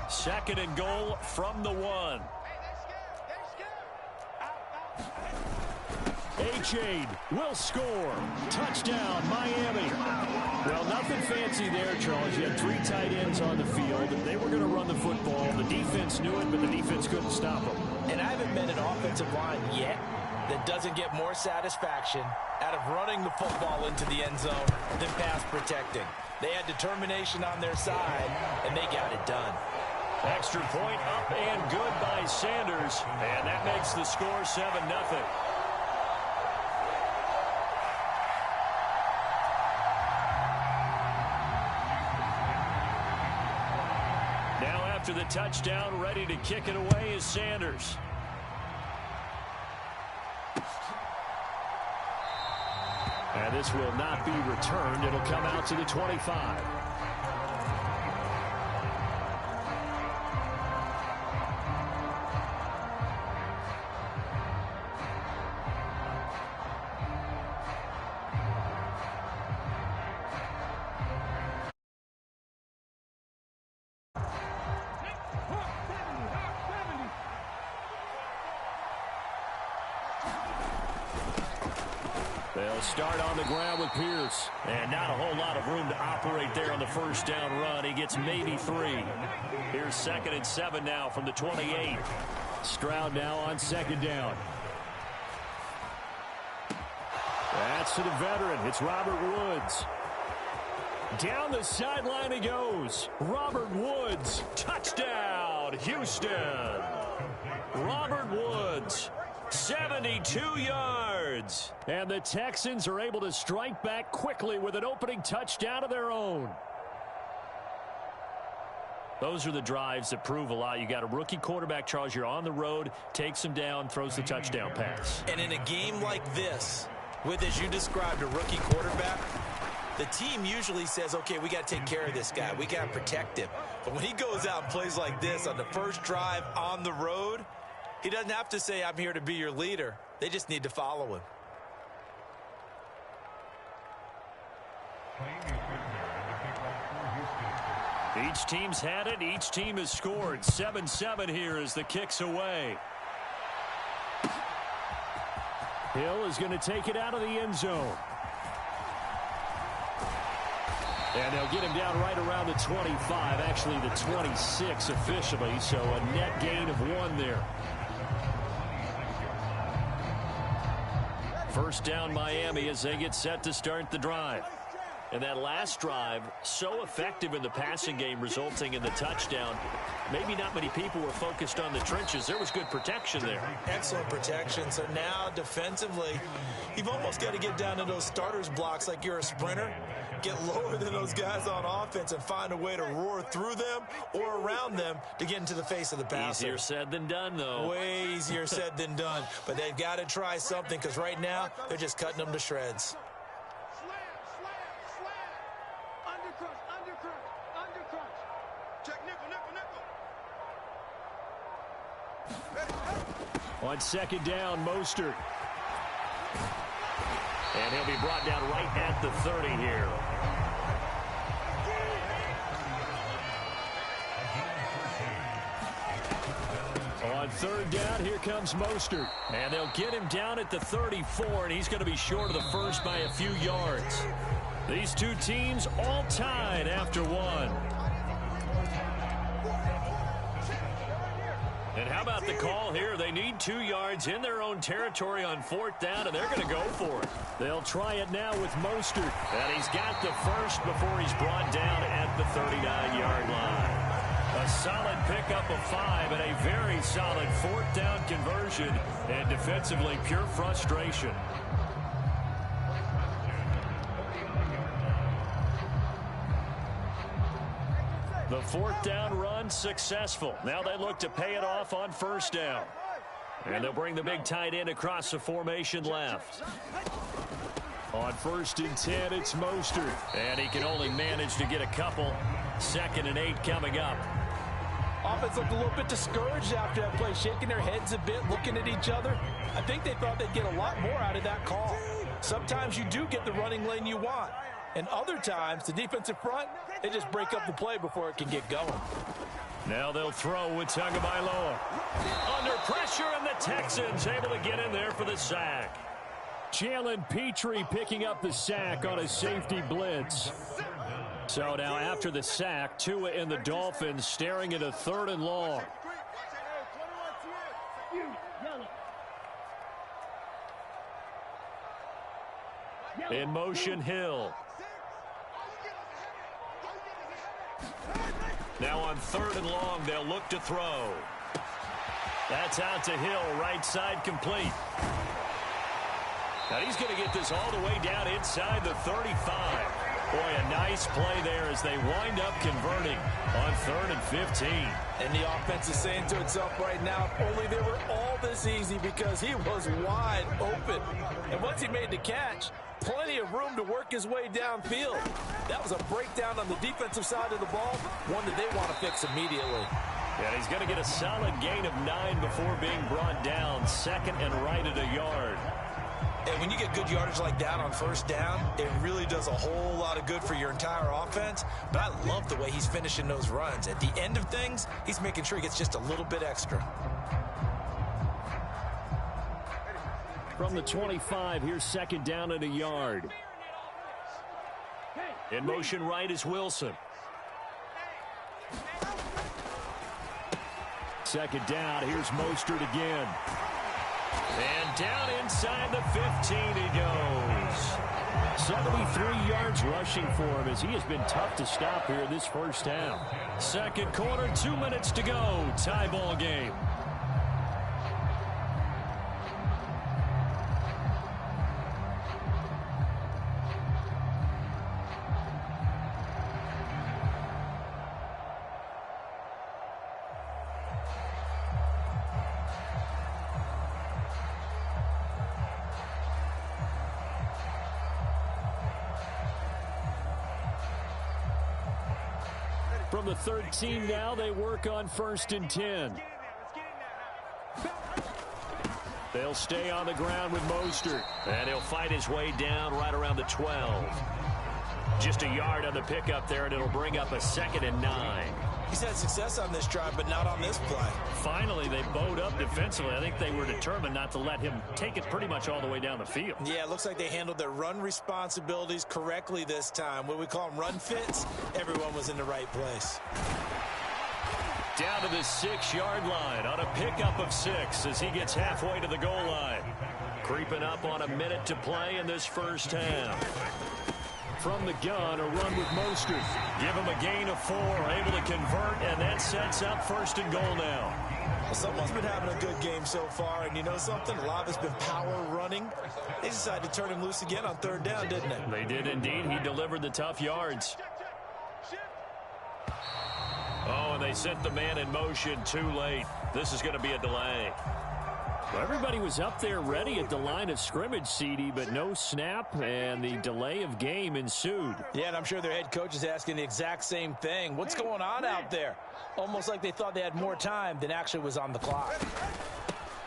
Second and goal from the 1. H-Aid will score. Touchdown, Miami. Well, nothing fancy there, Charles. You had 3 tight ends on the field. They were going to run the football. The defense knew it, but the defense couldn't stop them.
And I haven't met an offensive line yet that doesn't get more satisfaction out of running the football into the end zone than pass protecting. They had determination on their side, and they got it done.
Extra point up and good by Sanders. And that makes the score 7-0. Now after the touchdown, ready to kick it away is Sanders. And this will not be returned. It'll come out to the 25. They'll start on the ground with Pierce. And not a whole lot of room to operate there on the first down run. He gets maybe 3. Here's 2nd and 7 now from the 28. Stroud now on 2nd down. That's to the veteran. It's Robert Woods. Down the sideline he goes. Robert Woods. Touchdown, Houston. Robert Woods. 72 yards. And the Texans are able to strike back quickly with an opening touchdown of their own. Those are the drives that prove a lot. You got a rookie quarterback, Charles. You're on the road, takes him down, throws the touchdown pass.
And in a game like this, with, as you described, a rookie quarterback, the team usually says, okay, we got to take care of this guy. We got to protect him. But when he goes out and plays like this on the first drive on the road, he doesn't have to say, I'm here to be your leader. They just need to follow him.
Each team's had it. Each team has scored. 7-7 here as the kick's away. Hill is going to take it out of the end zone. And they'll get him down right around the 25, actually the 26 officially, so a net gain of 1 there. First down Miami as they get set to start the drive. And that last drive, so effective in the passing game, resulting in the touchdown. Maybe not many people were focused on the trenches. There was good protection there.
Excellent protection. So now defensively, you've almost got to get down to those starters blocks like you're a sprinter. Get lower than those guys on offense and find a way to roar through them or around them to get into the face of the passer.
Easier said than done, though.
Way easier said than done. But they've got to try something because right now they're just cutting them to shreds.
On second down, Mostert. And he'll be brought down right at the 30 here. On third down, here comes Mostert. And they'll get him down at the 34, and he's going to be short of the first by a few yards. These two teams all tied after one. And how about the call here? They need 2 yards in their own territory on fourth down, and they're going to go for it. They'll try it now with Mostert. And he's got the first before he's brought down at the 39-yard line. A solid pickup of 5 and a very solid fourth down conversion, and defensively pure frustration. The fourth down run successful. Now they look to pay it off on first down. And they'll bring the big tight end across the formation left. On 1st and 10, it's Mostert. And he can only manage to get a couple. 2nd and 8 coming up.
Offense looked a little bit discouraged after that play, shaking their heads a bit, looking at each other. I think they thought they'd get a lot more out of that call. Sometimes you do get the running lane you want. And other times, the defensive front, they just break up the play before it can get going.
Now they'll throw with Tagovailoa. Under pressure, and the Texans able to get in there for the sack. Jalen Petrie picking up the sack on a safety blitz. So now after the sack, Tua and the Dolphins staring at a 3rd and long. In motion, Hill. Now on 3rd and long, they'll look to throw. That's out to Hill, right side complete. Now he's going to get this all the way down inside the 35. Boy, a nice play there as they wind up converting on 3rd and 15.
And the offense is saying to itself right now, if only they were all this easy, because he was wide open. And once he made the catch, plenty of room to work his way downfield. That was a breakdown on the defensive side of the ball, one that they want to fix immediately.
And he's going to get a solid gain of 9 before being brought down. 2nd and right at a yard.
And when you get good yardage like that on first down, it really does a whole lot of good for your entire offense. But I love the way he's finishing those runs. At the end of things, he's making sure he gets just a little bit extra.
From the 25, here's 2nd down at a yard. In motion right is Wilson. 2nd down, here's Mostert again. And down inside the 15 he goes. 73 yards rushing for him as he has been tough to stop here this first half. 2nd quarter, 2 minutes to go. Tie ball game. From the 13 now, they work on 1st and 10. They'll stay on the ground with Mostert. And he'll fight his way down right around the 12. Just a yard on the pickup there, and it'll bring up a 2nd and 9.
He's had success on this drive, but not on this play.
Finally, they bowed up defensively. I think they were determined not to let him take it pretty much all the way down the field.
Yeah, it looks like they handled their run responsibilities correctly this time. What we call them run fits, everyone was in the right place.
Down to the 6-yard line on a pickup of 6 as he gets halfway to the goal line. Creeping up on a minute to play in this first half. From the gun, a run with Mostert. Give him a gain of 4, able to convert, and that sets up 1st and goal now.
Well, someone's been having a good game so far, and you know something? A lot of it's been power running. They decided to turn him loose again on 3rd down, didn't they?
They did indeed. He delivered the tough yards. Oh, and they sent the man in motion too late. This is going to be a delay. Well, everybody was up there ready at the line of scrimmage, CD, but no snap, and the delay of game ensued.
Yeah, and I'm sure their head coach is asking the exact same thing. What's going on out there? Almost like they thought they had more time than actually was on the clock.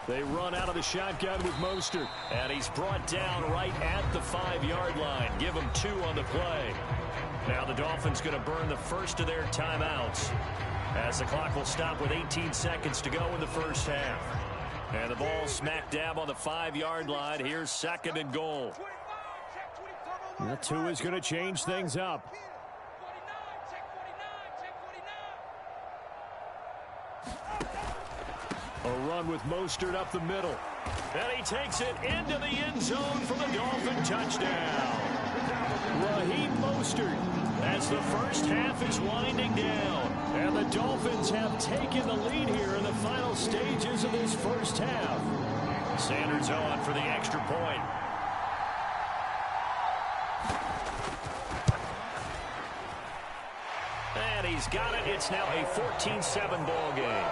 They run out of the shotgun with Mostert. And he's brought down right at the 5-yard line. Give him 2 on the play. Now the Dolphins going to burn the first of their timeouts, as the clock will stop with 18 seconds to go in the first half. And the ball smack dab on the 5-yard line. Here's 2nd and goal. That 2 is going to change things up. A run with Mostert up the middle. And he takes it into the end zone for the Dolphin touchdown. Raheem Mostert, as the first half is winding down. And the Dolphins have taken the lead here in the final stages of this first half. Sanders on for the extra point. And he's got it. It's now a 14-7 ball game.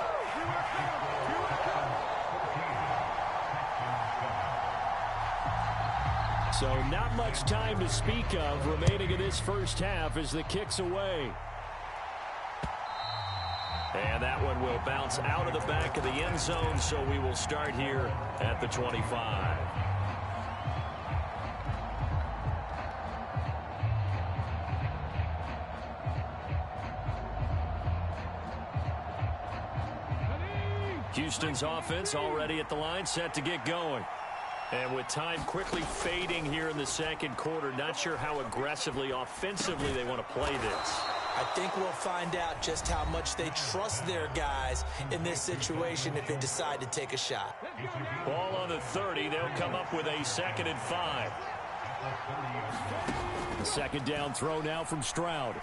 So not much time to speak of remaining in this first half as the kick's away. And that one will bounce out of the back of the end zone, so we will start here at the 25. Houston's offense already at the line, set to get going. And with time quickly fading here in the second quarter, not sure how aggressively, offensively they want to play this.
I think we'll find out just how much they trust their guys in this situation if they decide to take a shot.
Ball on the 30. They'll come up with a 2nd and 5. The second down throw now from Stroud.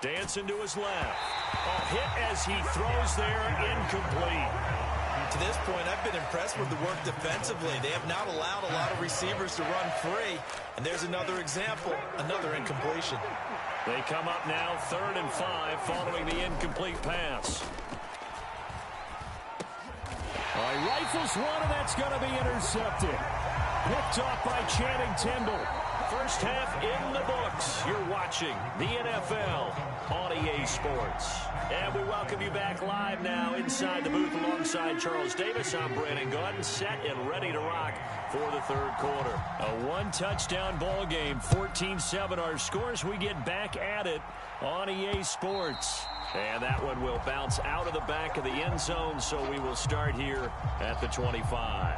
Dancing to his left. A hit as he throws there, incomplete.
To this point, I've been impressed with the work defensively. They have not allowed a lot of receivers to run free. And there's another example, another incompletion.
They come up now 3rd and 5 following the incomplete pass. He rifles one, and that's going to be intercepted. Picked off by Channing Tindall. First half in the books. You're watching the NFL on EA Sports. And we welcome you back live now inside the booth alongside Charles Davis. I'm Brandon Gaudin, set and ready to rock for the third quarter. A one-touchdown ball game, 14-7 our scores. We get back at it on EA Sports. And that one will bounce out of the back of the end zone, so we will start here at the 25.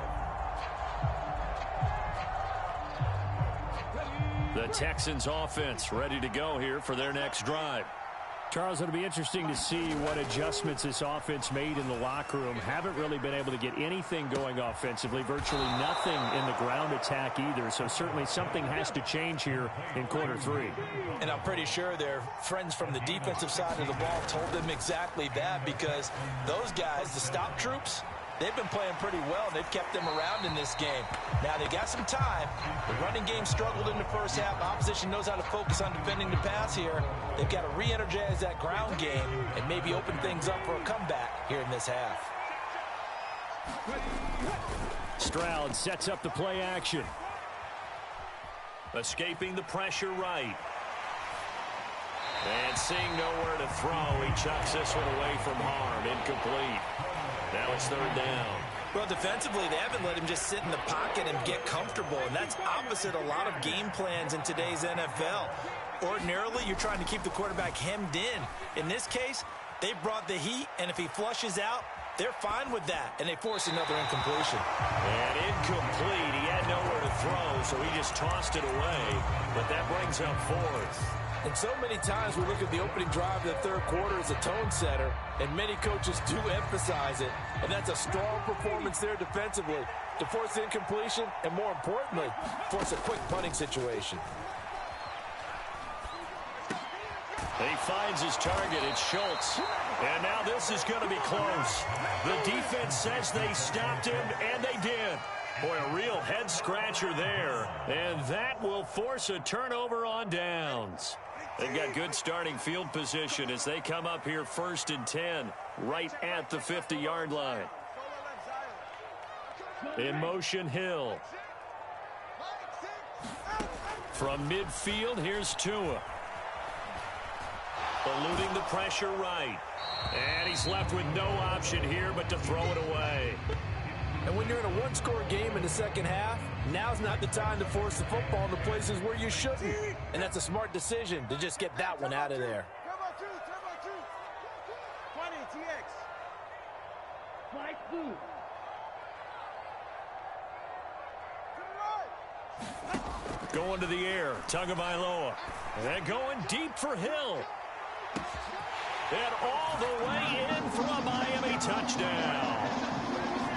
The Texans offense ready to go here for their next drive. Charles, it'll be interesting to see what adjustments this offense made in the locker room. Haven't really been able to get anything going offensively, virtually nothing in the ground attack either. So certainly something has to change here in quarter 3.
And I'm pretty sure their friends from the defensive side of the ball told them exactly that, because those guys, the stop troops, they've been playing pretty well, and they've kept them around in this game. Now, they got some time. The running game struggled in the first half. Opposition knows how to focus on defending the pass here. They've got to re-energize that ground game and maybe open things up for a comeback here in this half.
Stroud sets up the play action. Escaping the pressure right. And seeing nowhere to throw, he chucks this one away from harm. Incomplete. Now it's 3rd down.
Well, defensively, they haven't let him just sit in the pocket and get comfortable, and that's opposite a lot of game plans in today's NFL. Ordinarily, you're trying to keep the quarterback hemmed in. In this case, they brought the heat, and if he flushes out, they're fine with that, and they force another incompletion.
And incomplete. He had nowhere to throw, so he just tossed it away, but that brings up 4th.
And so many times we look at the opening drive of the third quarter as a tone setter, and many coaches do emphasize it. And that's a strong performance there defensively to force the incompletion and, more importantly, force a quick punting situation.
He finds his target. It's Schultz. And now this is going to be close. The defense says they stopped him, and they did. Boy, a real head-scratcher there. And that will force a turnover on downs. They've got good starting field position as they come up here 1st and 10, right at the 50-yard line. In motion, Hill. From midfield, here's Tua. Eluding the pressure right. And he's left with no option here but to throw it away.
And when you're in a one-score game in the second half, now's not the time to force the football in the places where you shouldn't. And that's a smart decision to just get that one out of there.
Turbo 2. 20, TX. Flight blue.
Going to the air, Tagovailoa. And then going deep for Hill. And all the way in for a Miami touchdown.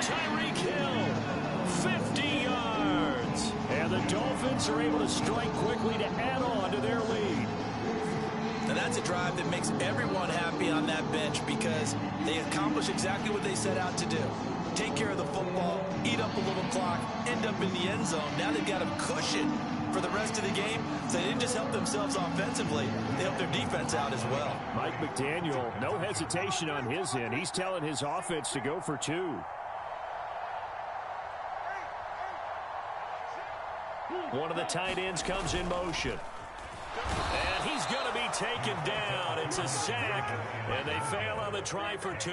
Tyreek Hill, 50 yards. And the Dolphins are able to strike quickly to add on to their lead.
Now that's a drive that makes everyone happy on that bench because they accomplish exactly what they set out to do. Take care of the football, eat up a little clock, end up in the end zone. Now they've got a cushion for the rest of the game. So they didn't just help themselves offensively, they helped their defense out as well.
Mike McDaniel, no hesitation on his end. He's telling his offense to go for 2. One of the tight ends comes in motion. And he's going to be taken down. It's a sack, and they fail on the try for 2.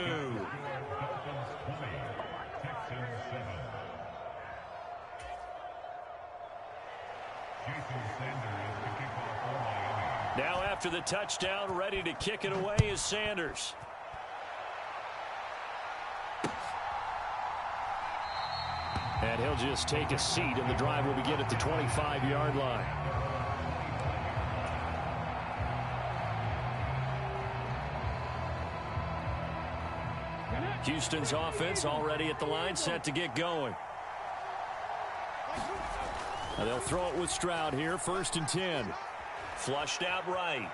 Now after the touchdown, ready to kick it away is Sanders. And he'll just take a seat, and the drive will begin at the 25-yard line. Houston's offense already at the line, set to get going. Now they'll throw it with Stroud here, 1st and 10. Flushed out right.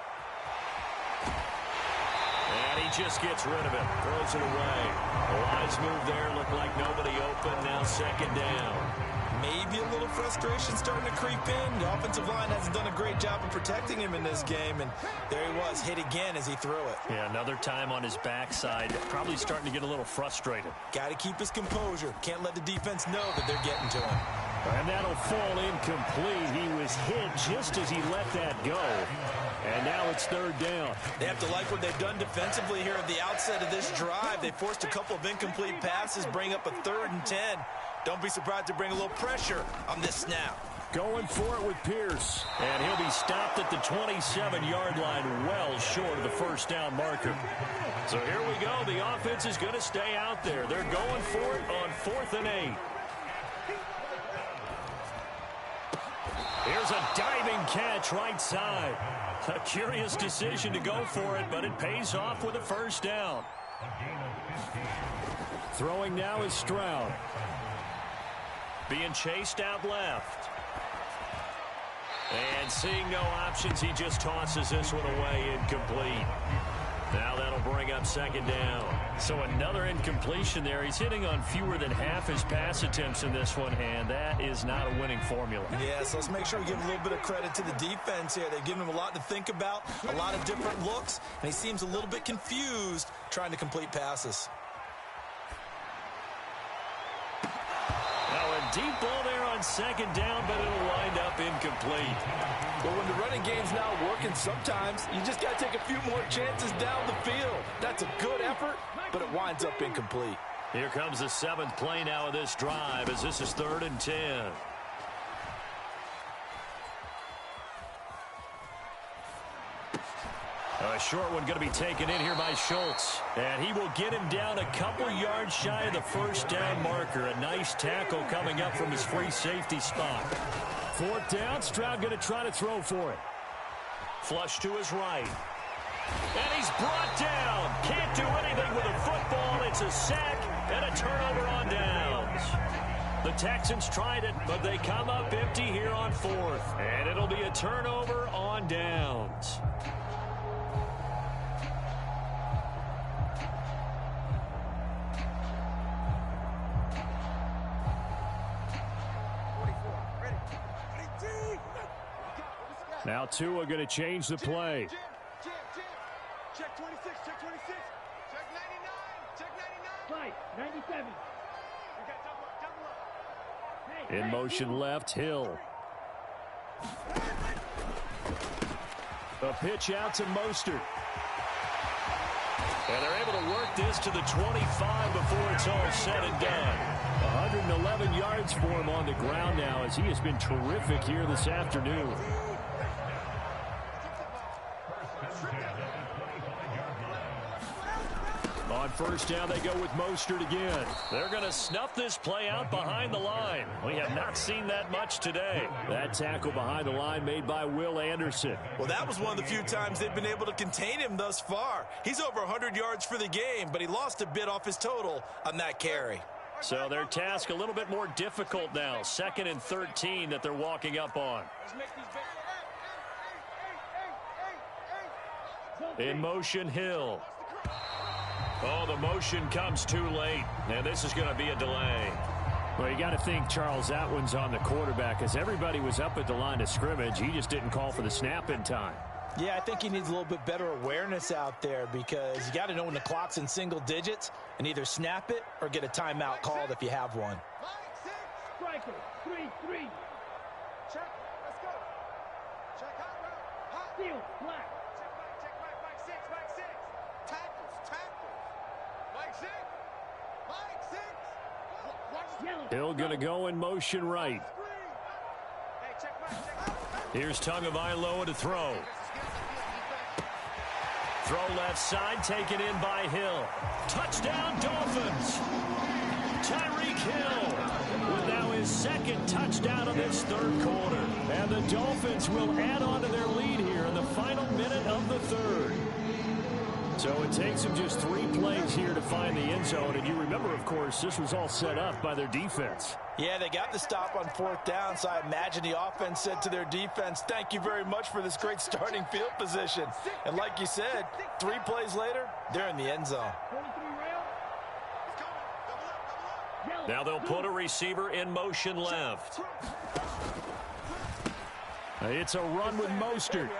And he just gets rid of it. Throws it away. A wise move there. Looked like nobody open. Now 2nd down.
Maybe a little frustration starting to creep in. The offensive line hasn't done a great job of protecting him in this game. And there he was, hit again as he threw it.
Yeah, another time on his backside. Probably starting to get a little frustrated.
Got to keep his composure. Can't let the defense know that they're getting to him.
And that'll fall incomplete. He was hit just as he let that go. And now it's 3rd down.
They have to like what they've done defensively here at the outset of this drive. They forced a couple of incomplete passes, bring up a 3rd and 10. Don't be surprised to bring a little pressure on this snap.
Going for it with Pierce. And he'll be stopped at the 27-yard line, well short of the 1st down marker. So here we go. The offense is going to stay out there. They're going for it on 4th and 8. Here's a diving catch right side. A curious decision to go for it, but it pays off with a 1st down. Throwing now is Stroud. Being chased out left. And seeing no options, he just tosses this one away, incomplete. Now that'll bring up 2nd down. So another incompletion there. He's hitting on fewer than half his pass attempts in this one, and that is not a winning formula.
Yeah, so let's make sure we give a little bit of credit to the defense here. They've given him a lot to think about, a lot of different looks, and he seems a little bit confused trying to complete passes.
Now a deep ball there on 2nd down, but it'll wind up incomplete.
But when the running game's not working, sometimes you just got to take a few more chances down the field. That's a good effort, but it winds up incomplete.
Here comes the 7th play now of this drive as this is 3rd and 10. A short one going to be taken in here by Schultz. And he will get him down a couple yards shy of the 1st down marker. A nice tackle coming up from his free safety spot. 4th down, Stroud going to try to throw for it. Flush to his right. And he's brought down. Can't do anything with a football. It's a sack and a turnover on downs. The Texans tried it, but they come up empty here on 4th. And it'll be a turnover on downs. Now Tua going to change the play.
Check 26, check 26. Check 99, check 99. Right, 97. We got double up.
In motion left, Hill. A pitch out to Mostert. And they're able to work this to the 25 before it's all said and done. 111 yards for him on the ground now as he has been terrific here this afternoon. On first down, they go with Mostert again. They're going to snuff this play out behind the line. We have not seen that much today. That tackle behind the line made by Will Anderson.
Well, that was one of the few times they've been able to contain him thus far. He's over 100 yards for the game, but he lost a bit off his total on that carry.
So their task a little bit more difficult now. 2nd and 13 that they're walking up on. In motion, Hill. Oh, the motion comes too late, and this is going to be a delay. Well, you got to think, Charles, that one's on the quarterback, as everybody was up at the line of scrimmage. He just didn't call for the snap in time.
Yeah, I think he needs a little bit better awareness out there because you got to know when the clock's in single digits and either snap it or get a timeout called if you have one.
Striker, 3-3. Check, let's go. Check hot, steal, black. Check Mike 6. Tackles. Mike 6.
Hill going to go in motion right. Here's Tagovailoa to throw. Throw left side, taken in by Hill. Touchdown, Dolphins. Tyreek Hill with now his 2nd touchdown of this 3rd quarter. And the Dolphins will add on to their lead here in the final minute of the 3rd. So it takes them just 3 plays here to find the end zone. And you remember, of course, this was all set up by their defense.
Yeah, they got the stop on 4th down, so I imagine the offense said to their defense, thank you very much for this great starting field position. And like you said, 3 plays later, they're in the end zone.
Now they'll put a receiver in motion left. It's a run with Mostert.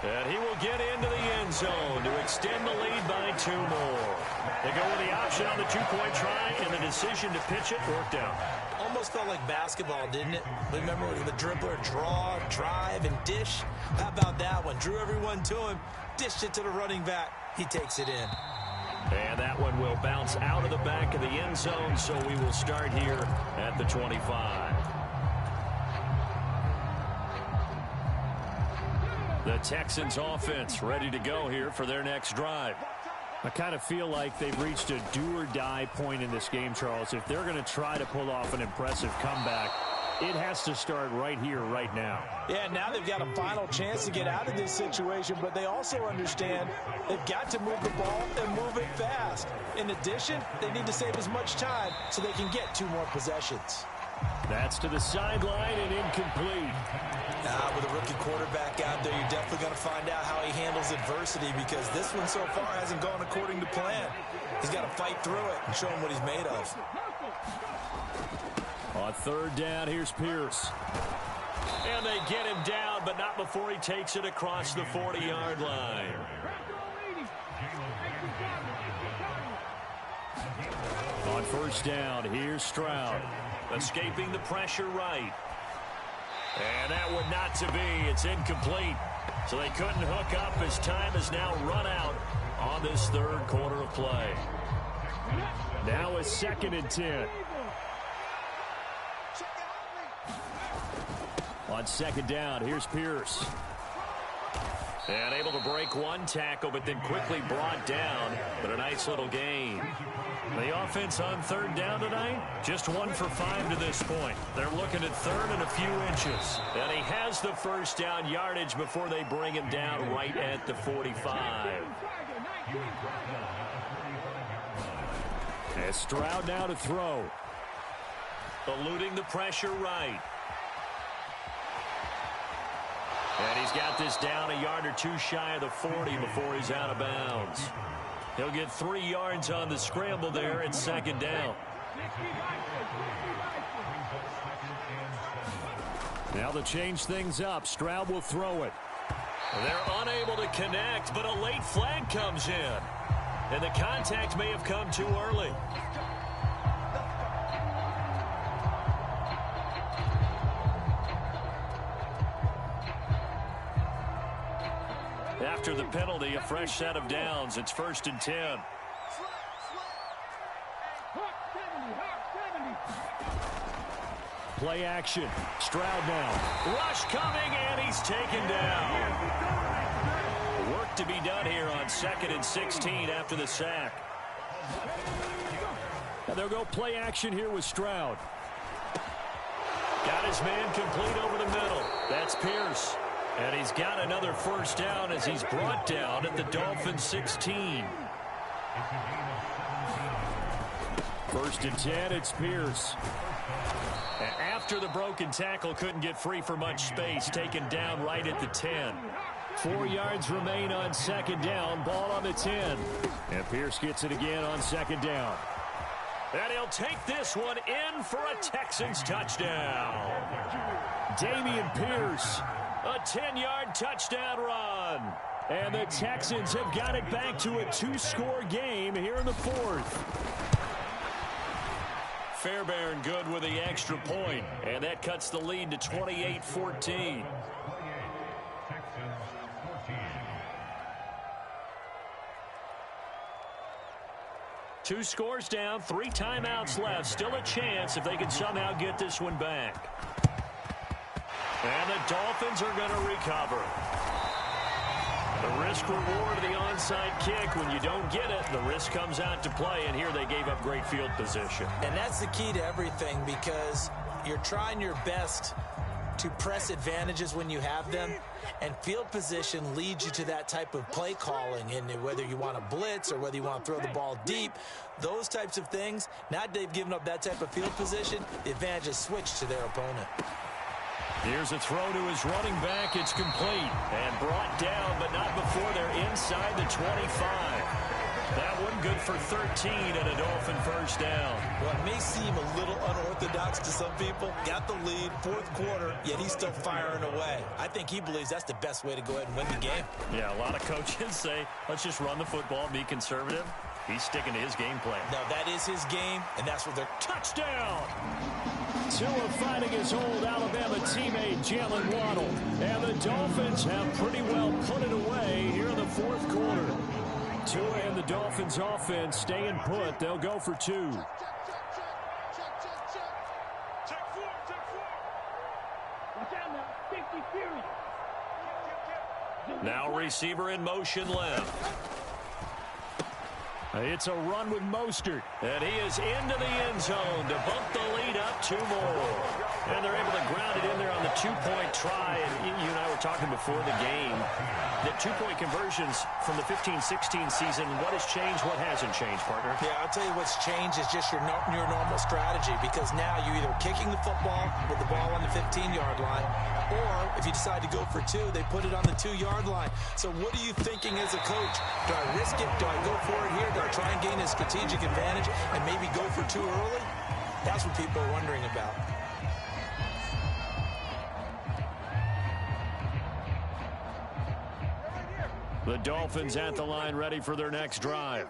And he will get into the end zone to extend the lead by 2 more. They go with the option on the 2-point try, and the decision to pitch it worked out.
Almost felt like basketball, didn't it? Remember the dribbler, draw, drive, and dish? How about that one? Drew everyone to him, dished it to the running back. He takes it in.
And that one will bounce out of the back of the end zone, so we will start here at the 25. The Texans offense ready to go here for their next drive. I kind of feel like they've reached a do-or-die point in this game, Charles. If they're going to try to pull off an impressive comeback, it has to start right here, right now.
Yeah, now they've got a final chance to get out of this situation, but they also understand they've got to move the ball and move it fast. In addition, they need to save as much time so they can get 2 more possessions.
That's to the sideline and incomplete.
With a rookie quarterback out there, you're definitely going to find out how he handles adversity because this one so far hasn't gone according to plan. He's got to fight through it and show him what he's made of.
On 3rd down, here's Pierce. And they get him down, but not before he takes it across the 40-yard line. On 1st down, here's Stroud. Escaping the pressure right. And that one not to be. It's incomplete. So they couldn't hook up as time has now run out on this 3rd quarter of play. Now a 2nd and 10. On 2nd down, here's Pierce. And able to break 1 tackle, but then quickly brought down. But a nice little gain. The offense on 3rd down tonight, just 1 for 5 to this point. They're looking at 3rd and a few inches. And he has the 1st down yardage before they bring him down right at the 45. And Stroud now to throw. Eluding the pressure right. And he's got this down a yard or 2 shy of the 40 before he's out of bounds. He'll get 3 yards on the scramble there at 2nd down. Now to change things up, Stroud will throw it. They're unable to connect, but a late flag comes in. And the contact may have come too early. after the penalty, a fresh set of downs. It's 1st and 10. Play action. Stroud now. Rush coming, and he's taken down. Work to be done here on 2nd and 16 after the sack. And they'll go play action here with Stroud. Got his man complete over the middle. That's Pierce. And he's got another first down as he's brought down at the Dolphins 16. 1st and 10, it's Pierce. After the broken tackle, couldn't get free for much space, taken down right at the 10. 4 yards remain on 2nd down, ball on the 10. And Pierce gets it again on 2nd down. And he'll take this one in for a Texans touchdown. Dameon Pierce, a 10-yard touchdown run. And the Texans have got it back to a 2-score game here in the 4th. Fairbairn good with the extra point, and that cuts the lead to 28-14. Two scores down, 3 timeouts left. Still a chance if they can somehow get this one back. And the Dolphins are going to recover. The risk-reward of the onside kick, when you don't get it, the risk comes out to play, and here they gave up great field position.
And that's the key to everything, because you're trying your best to press advantages when you have them, and field position leads you to that type of play calling, and whether you want to blitz or whether you want to throw the ball deep, those types of things. Now they've given up that type of field position, the advantage is switched to their opponent.
Here's a throw to his running back. It's complete and brought down, but not before they're inside the 25. That one good for 13 and a Dolphin first down.
Well, it may seem a little unorthodox to some people. Got the lead, 4th quarter, yet he's still firing away. I think he believes that's the best way to go ahead and win the game.
Yeah, a lot of coaches say, let's just run the football and be conservative. He's sticking to his game plan.
No, that is his game, and that's what they're...
Touchdown! Tua finding his old Alabama teammate Jalen Waddle. And the Dolphins have pretty well put it away here in the 4th quarter. Tua and the Dolphins offense staying put. They'll go for 2. Now receiver in motion left. It's a run with Mostert. And he is into the end zone to bump the lead up 2 more. And they're able to ground it in there on the 2-point try. And you and I were talking before the game that 2-point conversions from the 15-16 season, what has changed, what hasn't changed, partner?
Yeah, I'll tell you what's changed is just your normal strategy, because now you're either kicking the football with the ball on the 15-yard line, or if you decide to go for 2, they put it on the 2-yard line. So what are you thinking as a coach? Do I risk it? Do I go for it here? Do I try and gain a strategic advantage and maybe go for 2 early? That's what people are wondering about.
The Dolphins at the line, ready for their next drive.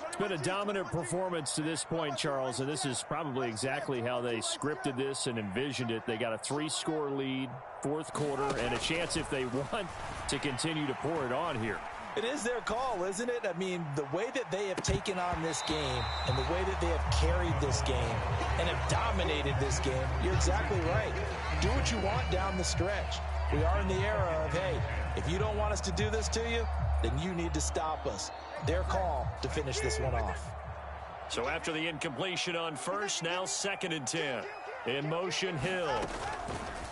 It's been a dominant performance to this point, Charles, and this is probably exactly how they scripted this and envisioned it. They got a 3-score lead, 4th quarter, and a chance, if they want, to continue to pour it on here.
It is their call, isn't it? I mean, the way that they have taken on this game and the way that they have carried this game and have dominated this game, you're exactly right. Do what you want down the stretch. We are in the era of, hey, if you don't want us to do this to you, then you need to stop us. Their call to finish this one off.
So after the incompletion on first, now 2nd and 10. In motion, Hill.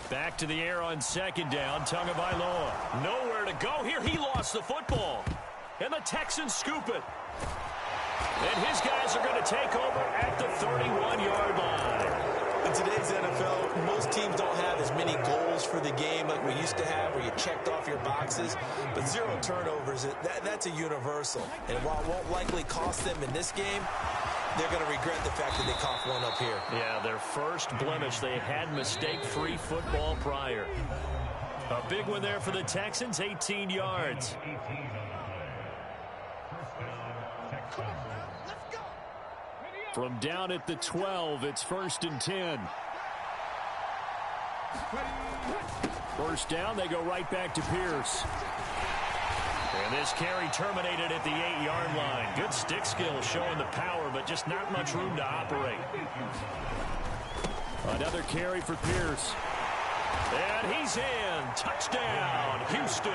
Back to the air on 2nd down, Tagovailoa. Nowhere to go here. He lost the football. And the Texans scoop it. And his guys are going to take over at the 31-yard line.
In today's NFL, most teams don't have as many goals for the game like we used to have, where you checked off your boxes. But 0 turnovers, that's a universal. And while it won't likely cost them in this game, they're going to regret the fact that they coughed one up here.
Yeah, their first blemish. They had mistake-free football prior. A big one there for the Texans, 18 yards. From down at the 12, it's 1st and 10. First down, they go right back to Pierce. And this carry terminated at the 8-yard line. Good stick skill showing the power, but just not much room to operate. Another carry for Pierce. And he's in. Touchdown, Houston.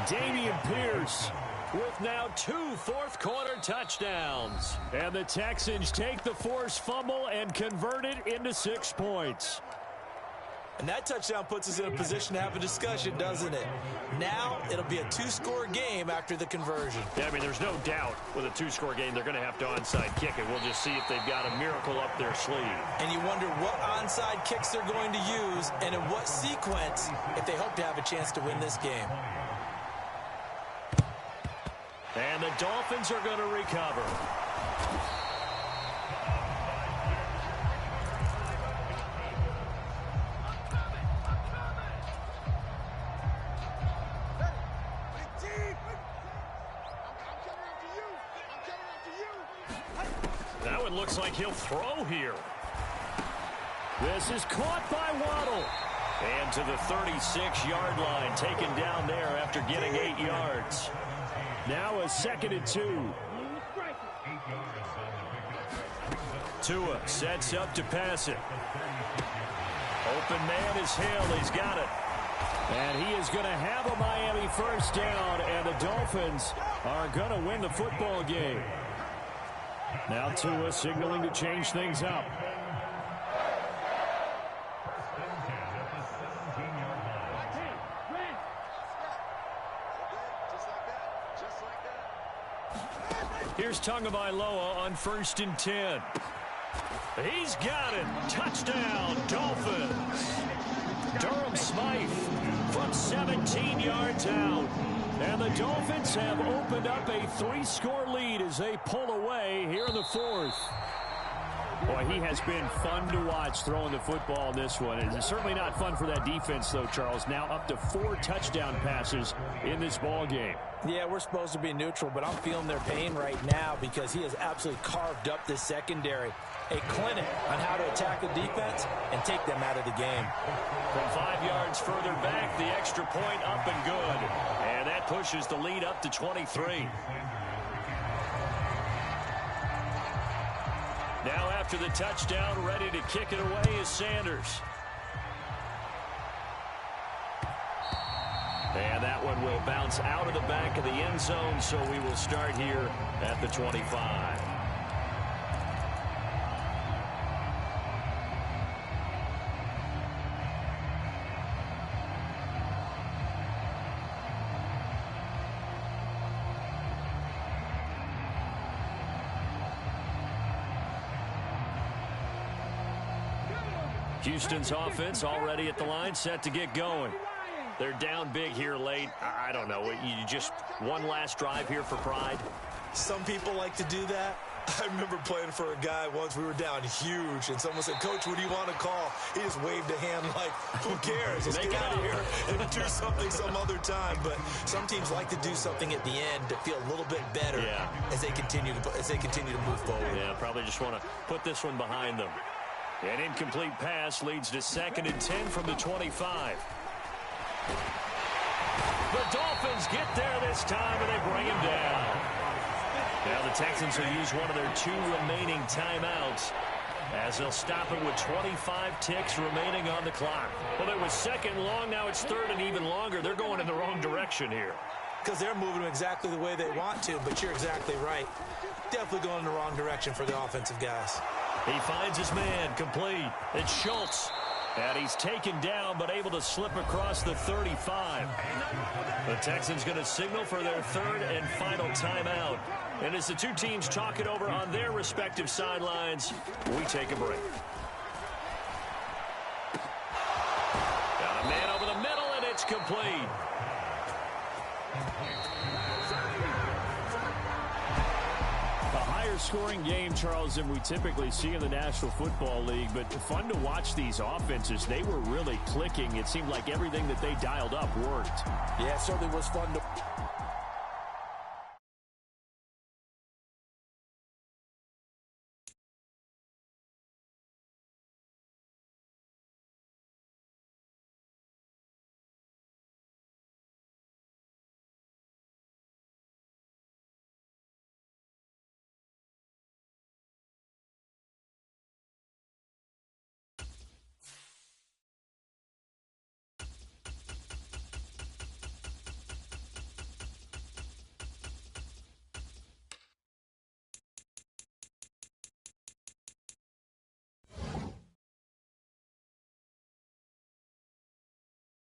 Dameon Pierce with now 2 fourth-quarter touchdowns. And the Texans take the forced fumble and convert it into 6 points.
And that touchdown puts us in a position to have a discussion, doesn't it? Now it'll be a 2-score game after the conversion.
Yeah, I mean, there's no doubt with a 2-score game they're going to have to onside kick it. We'll just see if they've got a miracle up their sleeve.
And you wonder what onside kicks they're going to use and in what sequence if they hope to have a chance to win this game.
And the Dolphins are going to recover. That one looks like he'll throw here. This is caught by Waddle. And to the 36-yard line, taken down there after getting 8 yards. Now a 2nd and 2. Tua sets up to pass it. Open man is Hill. He's got it. And he is going to have a Miami first down, and the Dolphins are going to win the football game. Now Tua signaling to change things up. Here's Tagovailoa on 1st and 10. He's got it. Touchdown, Dolphins. Durham Smythe from 17 yards out. And the Dolphins have opened up a 3-score lead as they pull away here in the 4th. Boy, he has been fun to watch throwing the football in this one. It's certainly not fun for that defense, though, Charles. Now up to 4 touchdown passes in this ball game.
Yeah, we're supposed to be neutral, but I'm feeling their pain right now because he has absolutely carved up this secondary. A clinic on how to attack the defense and take them out of the game.
From 5 yards further back, the extra point up and good. And that pushes the lead up to 23. Now after the touchdown, ready to kick it away is Sanders. And that one will bounce out of the back of the end zone, so we will start here at the 25. Houston's offense already at the line, set to get going. They're down big here late. I don't know. You just one last drive here for pride?
Some people like to do that. I remember playing for a guy once. We were down huge, and someone said, "Coach, what do you want to call?" He just waved a hand like, "Who cares? Let's get out of here and do something some other time." But some teams like to do something at the end to feel a little bit better as they continue to move forward.
Yeah, probably just want to put this one behind them. An incomplete pass leads to 2nd and 10 from the 25. The Dolphins get there this time, and they bring him down. Now the Texans will use one of their 2 remaining timeouts as they'll stop it with 25 ticks remaining on the clock. Well, it was 2nd long. Now it's 3rd and even longer. They're going in the wrong direction here.
Because they're moving exactly the way they want to, but you're exactly right. Definitely going in the wrong direction for the offensive guys.
He finds his man, complete. It's Schultz. And he's taken down, but able to slip across the 35. The Texans going to signal for their 3rd and final timeout. And as the 2 teams talk it over on their respective sidelines, we take a break. Got a man over the middle, and it's complete. Scoring game, Charles, than we typically see in the National Football League, but fun to watch these offenses. They were really clicking. It seemed like everything that they dialed up worked.
Yeah, it certainly was fun to